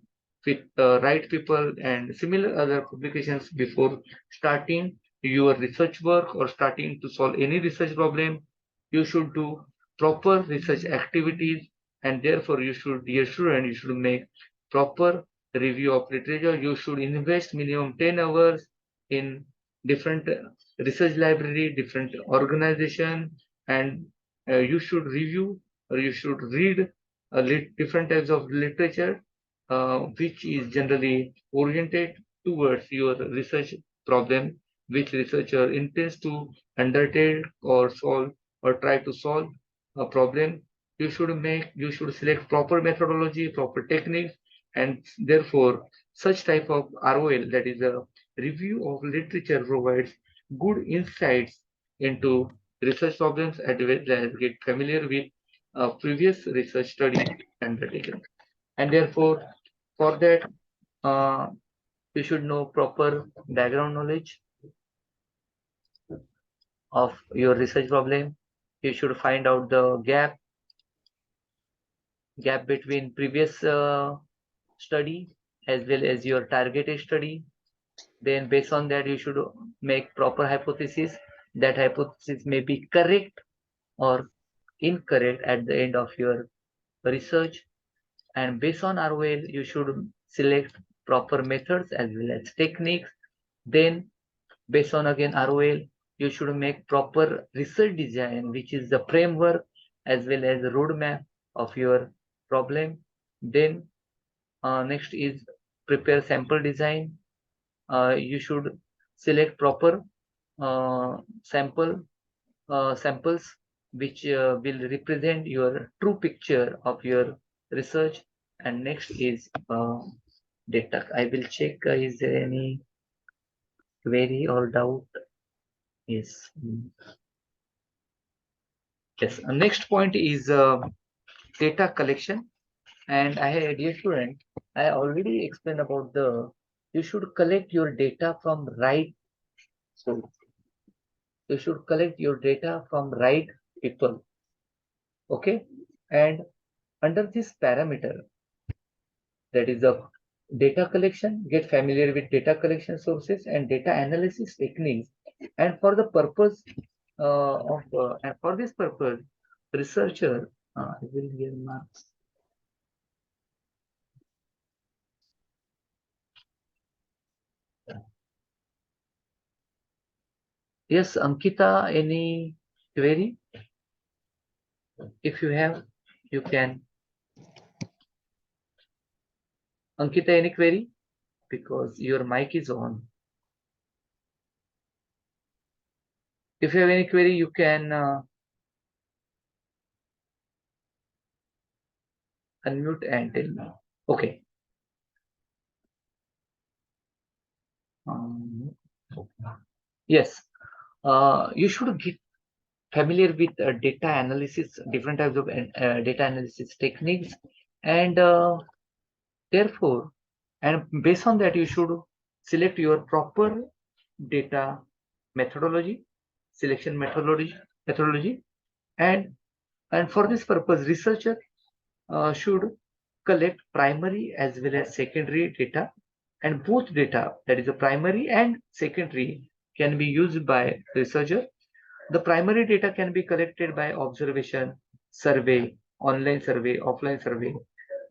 with right people and similar other publications before starting your research work or starting to solve any research problem. You should do proper research activities, and therefore you should, dear student, you should make proper review of literature. You should invest minimum 10 hours in different research library, different organization, and you should review or you should read different types of literature which is generally oriented towards your research problem, which researcher intends to undertake or solve or try to solve a problem. You should select proper methodology, proper techniques, and therefore such type of ROL, that is a review of literature, provides good insights into research problems as well as get familiar with previous research study undertaken. And therefore, for that, uh, you should know proper background knowledge of your research problem. You should find out the gap between previous study as well as your targeted study. Then based on that, you should make proper hypothesis. That hypothesis may be correct or incorrect at the end of your research. And based on ROL, you should select proper methods as well as techniques. Then based on again ROL, you should make proper research design, which is the framework as well as the roadmap of your problem. Then next is prepare sample design. You should select proper uh, samples which will represent your true picture of your research. And next is data. I will check is there any query or doubt. Yes. Yes. Next point is data collection. And dear student, I already explained about you should collect your data from right source. You should collect your data from right people. Okay. And under this parameter, that is the data collection, get familiar with data collection sources and data analysis techniques. And for the purpose and for this purpose, researcher, I will give marks. Yes, Ankita, any query? If you have, you can. Ankita, any query? Because your mic is on. If you have any query, you can unmute and tell me. Okay. Yes, you should get familiar with data analysis, different types of data analysis techniques, and therefore, and based on that, you should select your proper data methodology, selection methodology, and for this purpose, researcher should collect primary as well as secondary data, and both data, that is the primary and secondary, can be used by researcher. The primary data can be collected by observation, survey, online survey, offline survey,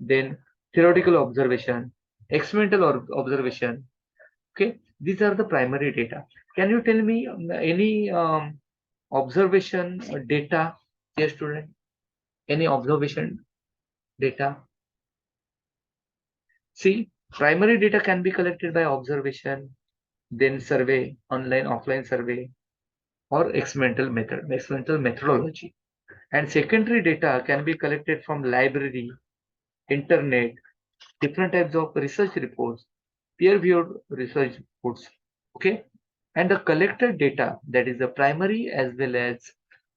then theoretical observation, experimental observation. Okay, these are the primary data. Can you tell me any observation data, dear student? Any observation data? See, primary data can be collected by observation, then survey, online, offline survey, or experimental methodology. And secondary data can be collected from library, internet, different types of research reports, peer-reviewed research reports. Okay. And the collected data, that is the primary as well as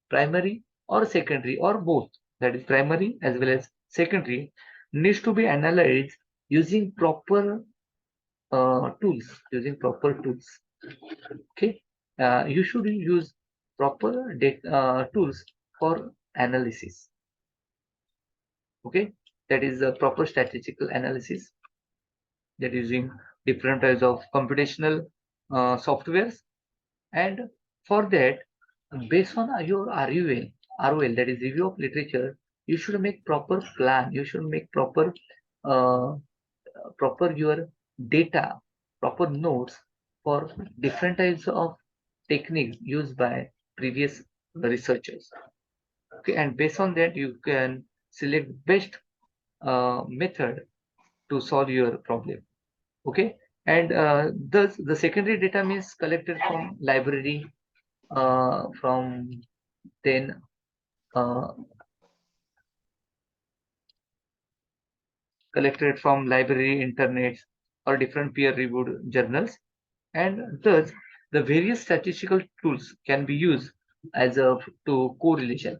primary or secondary or both, that is primary as well as secondary, needs to be analyzed using proper tools. Okay. You should use proper data, tools for analysis. Okay, that is a proper statistical analysis, that is using different types of computational softwares. And for that, based on your ROL, that is review of literature, you should make proper plan. You should make uh, proper your data, proper notes for different types of techniques used by previous researchers. Okay, and based on that, you can select best method to solve your problem. Okay, and thus the secondary data means collected from library, from then uh, collected from library, internets, or different peer-reviewed journals, and thus the various statistical tools can be used as a to correlation.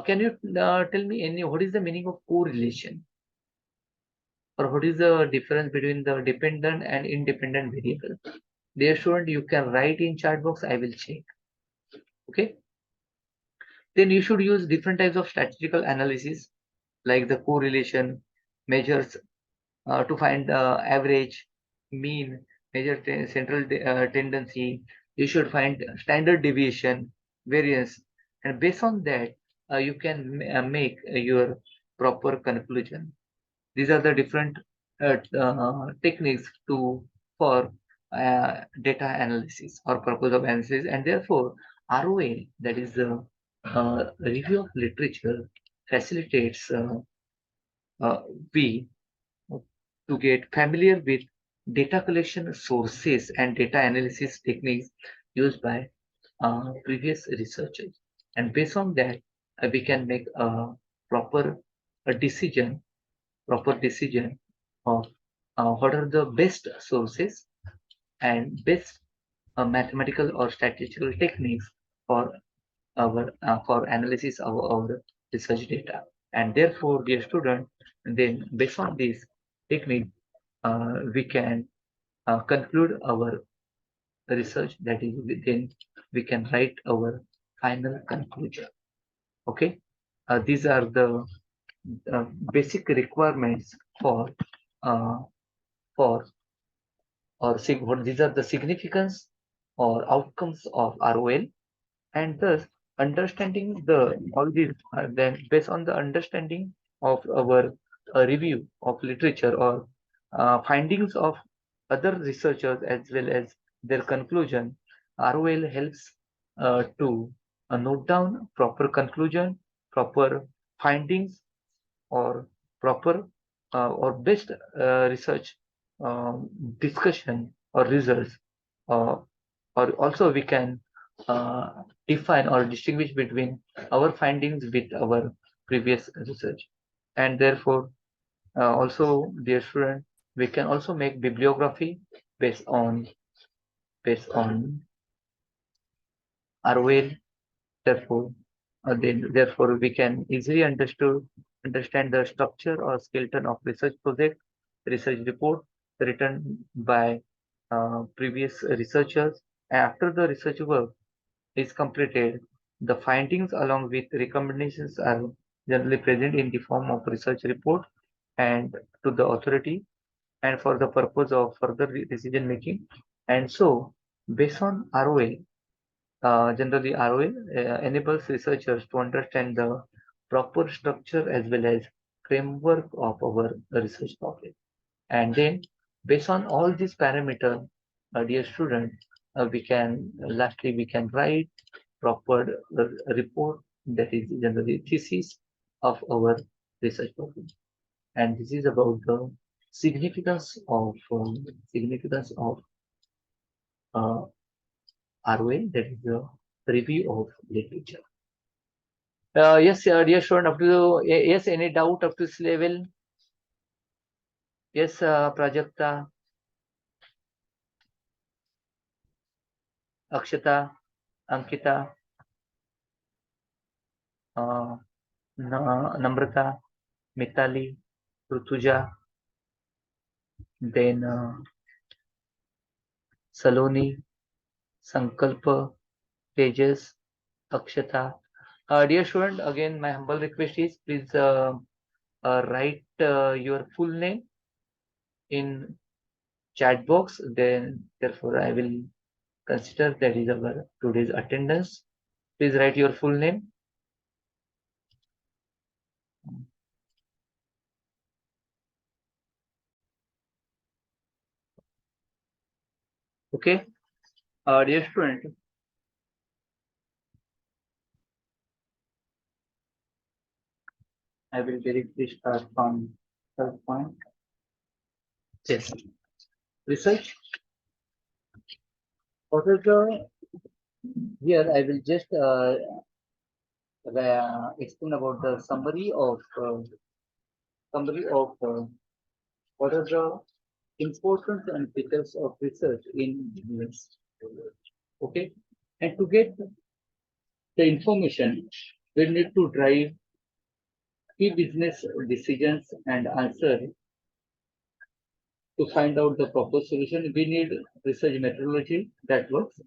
Can you tell me what is the meaning of correlation, or what is the difference between the dependent and independent variable? Dear student, you can write in chat box. I will check. Okay. Then you should use different types of statistical analysis like the correlation measures to find average, mean, measure central tendency. You should find standard deviation, variance, and based on that, you can make your proper conclusion. These are the different techniques to for data analysis or purpose of analysis, and therefore ROL, that is the review of literature, facilitates uh, we to get familiar with data collection sources and data analysis techniques used by previous researchers. And based on that, we can make a proper a decision, proper decision of what are the best sources and best mathematical or statistical techniques for our for analysis of our research data. And therefore, dear student, then based on this technique, we can conclude our research. That is, then we can write our final conclusion. Okay, these are the uh, basic requirements for uh, for what these are the significance or outcomes of ROL, and thus understanding the all these then based on the understanding of our review of literature or findings of other researchers as well as their conclusion, ROL helps to note down proper conclusion, proper findings, or proper or best research um, discussion or results, uh, or also we can uh, define or distinguish between our findings with our previous research. And therefore also, dear student, we can also make bibliography based on ROL. Therefore, therefore we can easily understand the structure or skeleton of research project, research report written by previous researchers. After the research work is completed, the findings along with recommendations are generally present in the form of research report and to the authority and for the purpose of further decision making. And so, based on ROL, generally ROL enables researchers to understand the proper structure as well as framework of our research topic. And then, based on all these parameters, dear student, lastly we can write proper report, that is generally thesis of our research problem. And this is about the significance of ROA, that is the review of literature. Yes, dear student, up to yes, any doubt up to this level? Yes, Prajakta, Akshata, Ankita, uh, Namrata, Mitali, Rutuja, then Saloni, Sankalpa, Tejas, Akshata, Dear student, again, my humble request is please write your full name in chat box. Then, therefore, I will consider that is our today's attendance. Please write your full name. Okay, dear student, I will directly start from third point. Yes, research. What is the here? I will just explain about the summary of what are the importance and features of research in business. Okay, and to get the information, we need to drive key business decisions and answer to find out the proper solution. We need research methodology that works,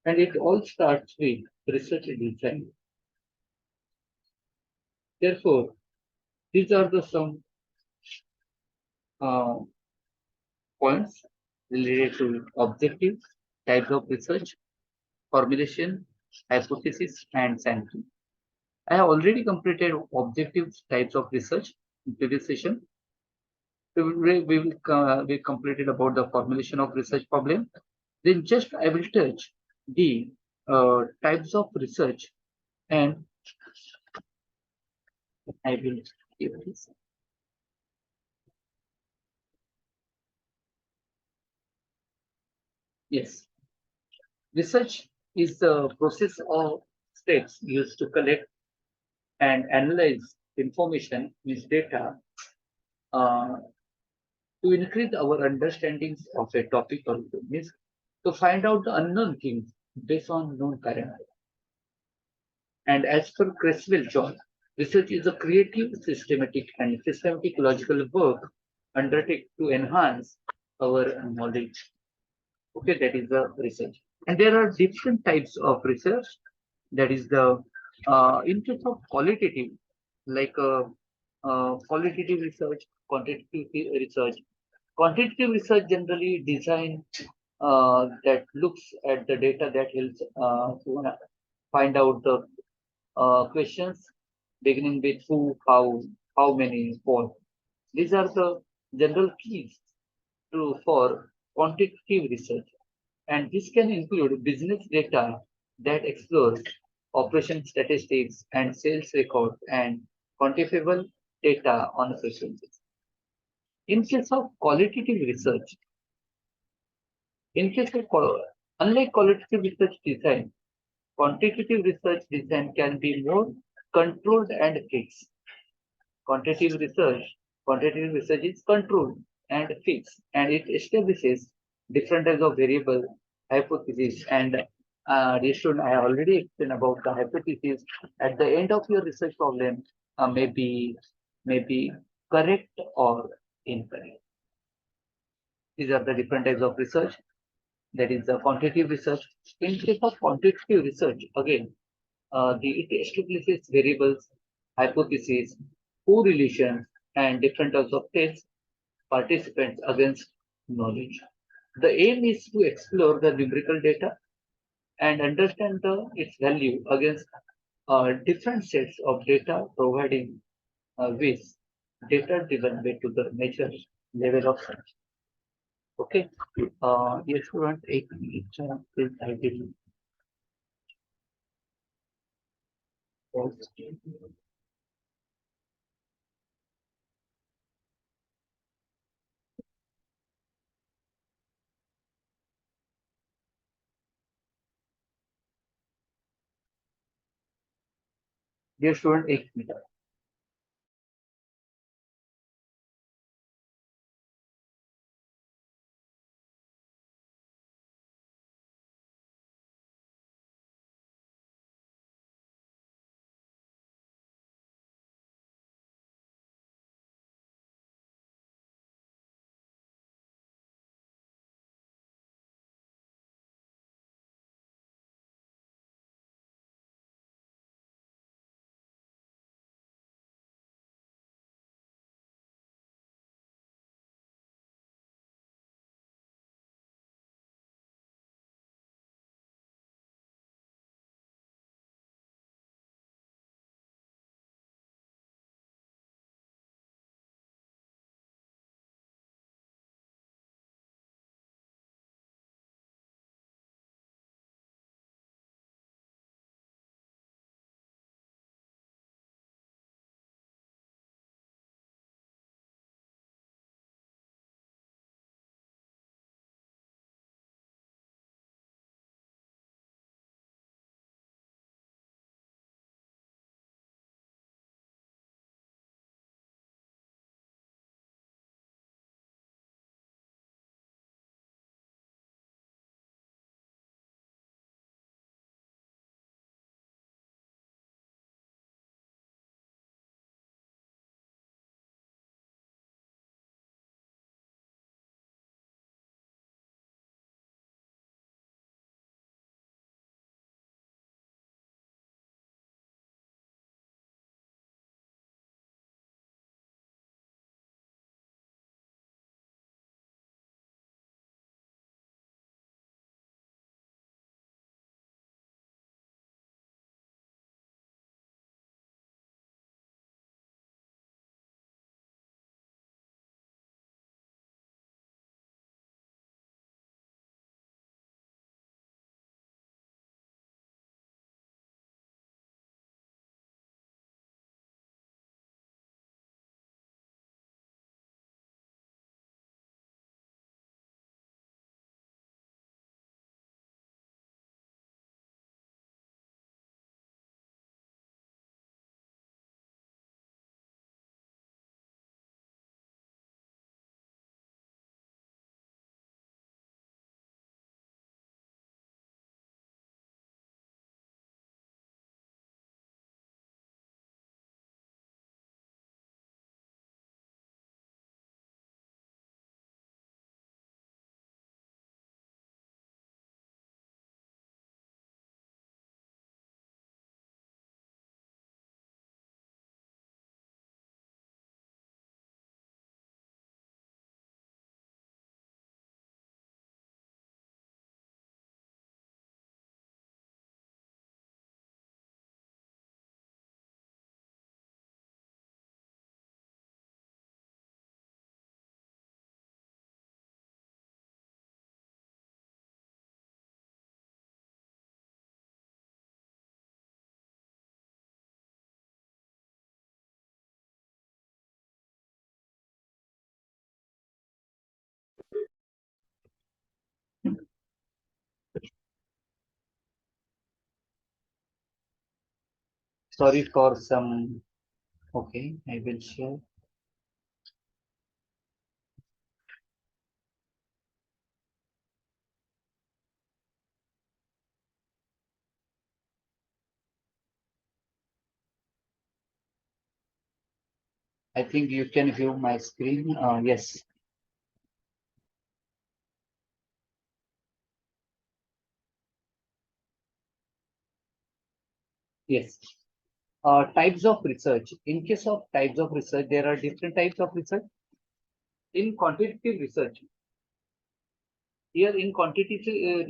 and it all starts with research design. Therefore, these are the some uh, points related to objectives, types of research, formulation, hypothesis, and sampling. I have already completed objectives types of research in previous session. We completed about the formulation of research problem. Then just I will touch the types of research, and I will give this. Yes, research is the process of steps used to collect and analyze information with data uh, to increase our understandings of a topic or means to find out the unknown things based on known parameters. And as per Creswell John, research is a creative, systematic logical work undertaken to enhance our knowledge. Okay, that is the research. And there are different types of research. That is the in case of qualitative, like qualitative research, quantitative research. Quantitative research generally design that looks at the data that helps to find out the questions beginning with who, how many, what. These are the general keys for quantitative research, and this can include business data that explores operation statistics and sales records and quantifiable data on efficiencies. In case of qualitative research, in case of unlike qualitative research design, quantitative research design can be more controlled and fixed. Quantitative research, quantitative research is controlled and fixed, and it establishes different types of variable hypotheses. And this should I already explained about the hypothesis at the end of your research problem may be correct or incorrect. These are the different types of research. That is the quantitative research. In case of quantitative research, again, it establishes variables, hypotheses, correlations, and different types of tests participants against knowledge. The aim is to explore the numerical data and understand its value against different sets of data, providing with data-driven way to the measure level of science. Okay. Yes, student, एक minute, please, I will pause. Dear student, एक minute. Sorry for some. Okay, I will share. I think you can view my screen. Yes. Yes. Types of research. In case of types of research, there are different types of research. In quantitative research, here in quantitative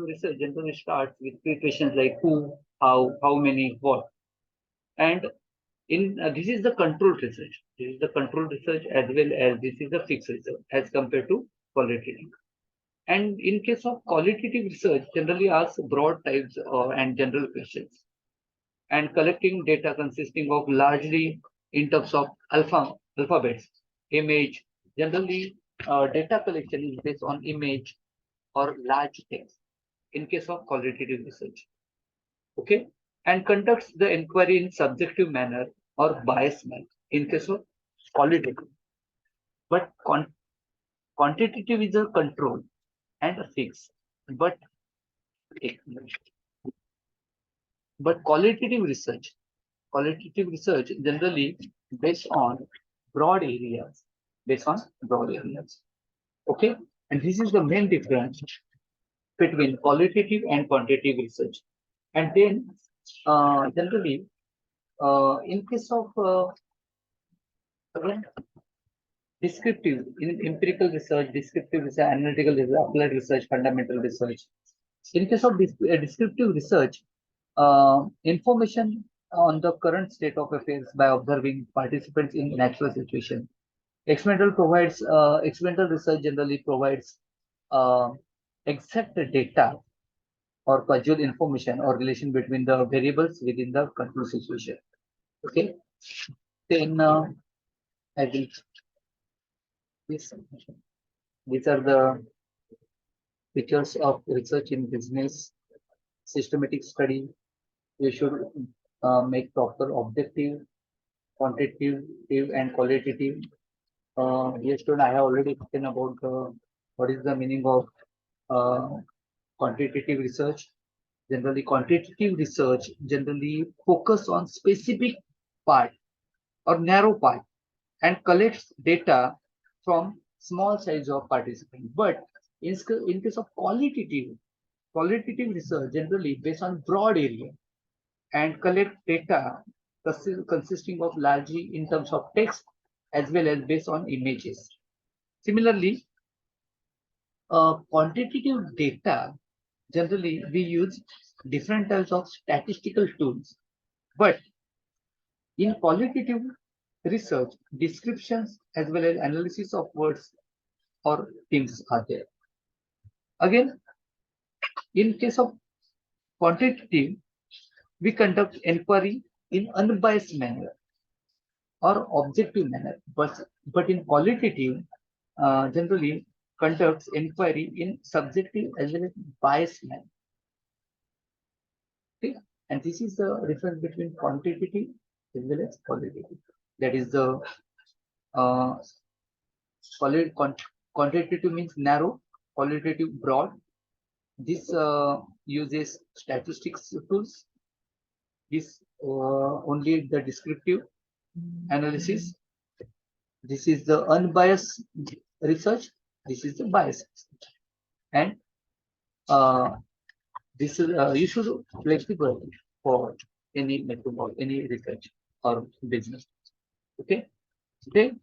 research, generally starts with three questions like who, how many, what. And in this is the controlled research. This is the controlled research as well as this is the fixed research as compared to qualitative. And in case of qualitative research, generally asks broad types and general questions and collecting data consisting of largely in terms of alphabets, image. Generally, data collection is based on image or large text in case of qualitative research. Okay, and conducts the inquiry in subjective manner or biased manner in case of qualitative. But quantitative is a control and a fix. But qualitative research generally based on broad areas, based on broad areas. Okay, and this is the main difference between qualitative and quantitative research. And then generally, in case of again, descriptive, in empirical research, descriptive research, analytical research, applied research, fundamental research. In case of descriptive research, information on the current state of affairs by observing participants in natural situation. Experimental research generally provides uh, exact data or causal information or relation between the variables within the control situation. Okay, then I will this. These are the features of research in business, systematic study. You should make proper objective, quantitative, and qualitative. Yes, student, I have already spoken about what is the meaning of uh, quantitative research. Generally, quantitative research generally focus on specific part or narrow part and collects data from small size of participants. But in case of qualitative research generally based on broad area and collect data consisting of largely in terms of text as well as based on images. Similarly, quantitative data generally we use different types of statistical tools, but in qualitative research, descriptions as well as analysis of words or things are there. Again, in case of quantitative, we conduct inquiry in unbiased manner or objective manner, but in qualitative, generally conducts inquiry in subjective as well as biased manner. Okay? And this is the difference between quantitative as well as qualitative. That is the uh, quantitative means narrow, qualitative broad. This uses statistics tools. This only the descriptive analysis. This is the unbiased research. This is the biased research. And uh, this is you should flexible for any method or any research or business. Okay. Then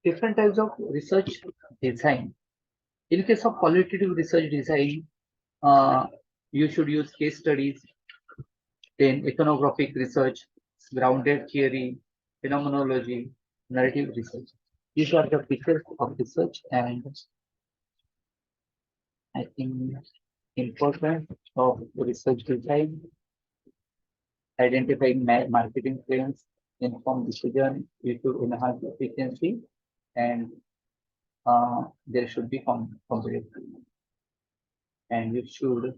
different types of research design. In case of qualitative research design, uh, you should use case studies, then ethnographic research, grounded theory, phenomenology, narrative research. These are the features of research, and I think important of research design, identifying marketing trends, inform decision, it to enhance efficiency, and there should be competitive. And you should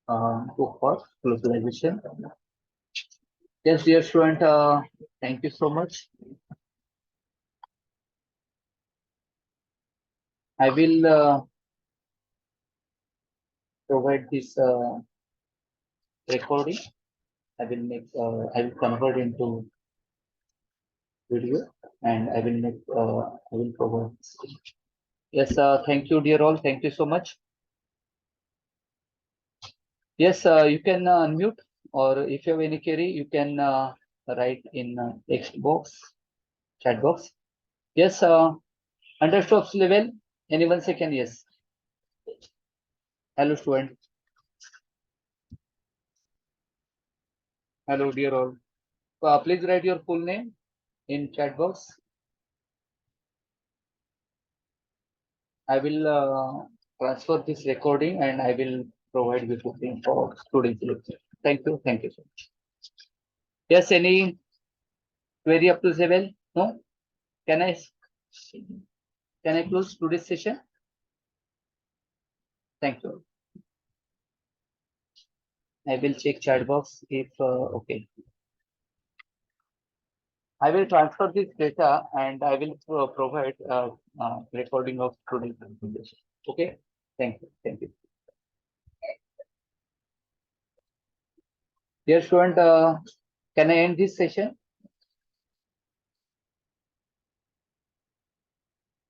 go for globalization. Yes, dear student, thank you so much. I will provide this recording. I will convert into video and I will provide. Yes, thank you, dear all. Thank you so much. Yes, you can unmute, or if you have any query, you can write in text box, chat box. Yes, understood level. Anyone second? Yes. Hello, student. Hello, dear all. Please write your full name in chat box. I will transfer this recording and I will provide with you for today's lecture. Thank you. Thank you so much. Yes, any query up to level? No? Can I close today's session? Thank you. I will check chat box if okay. I will transfer this data and I will provide recording of today's presentation. Okay. Thank you. Thank you. Dear student, can I end this session?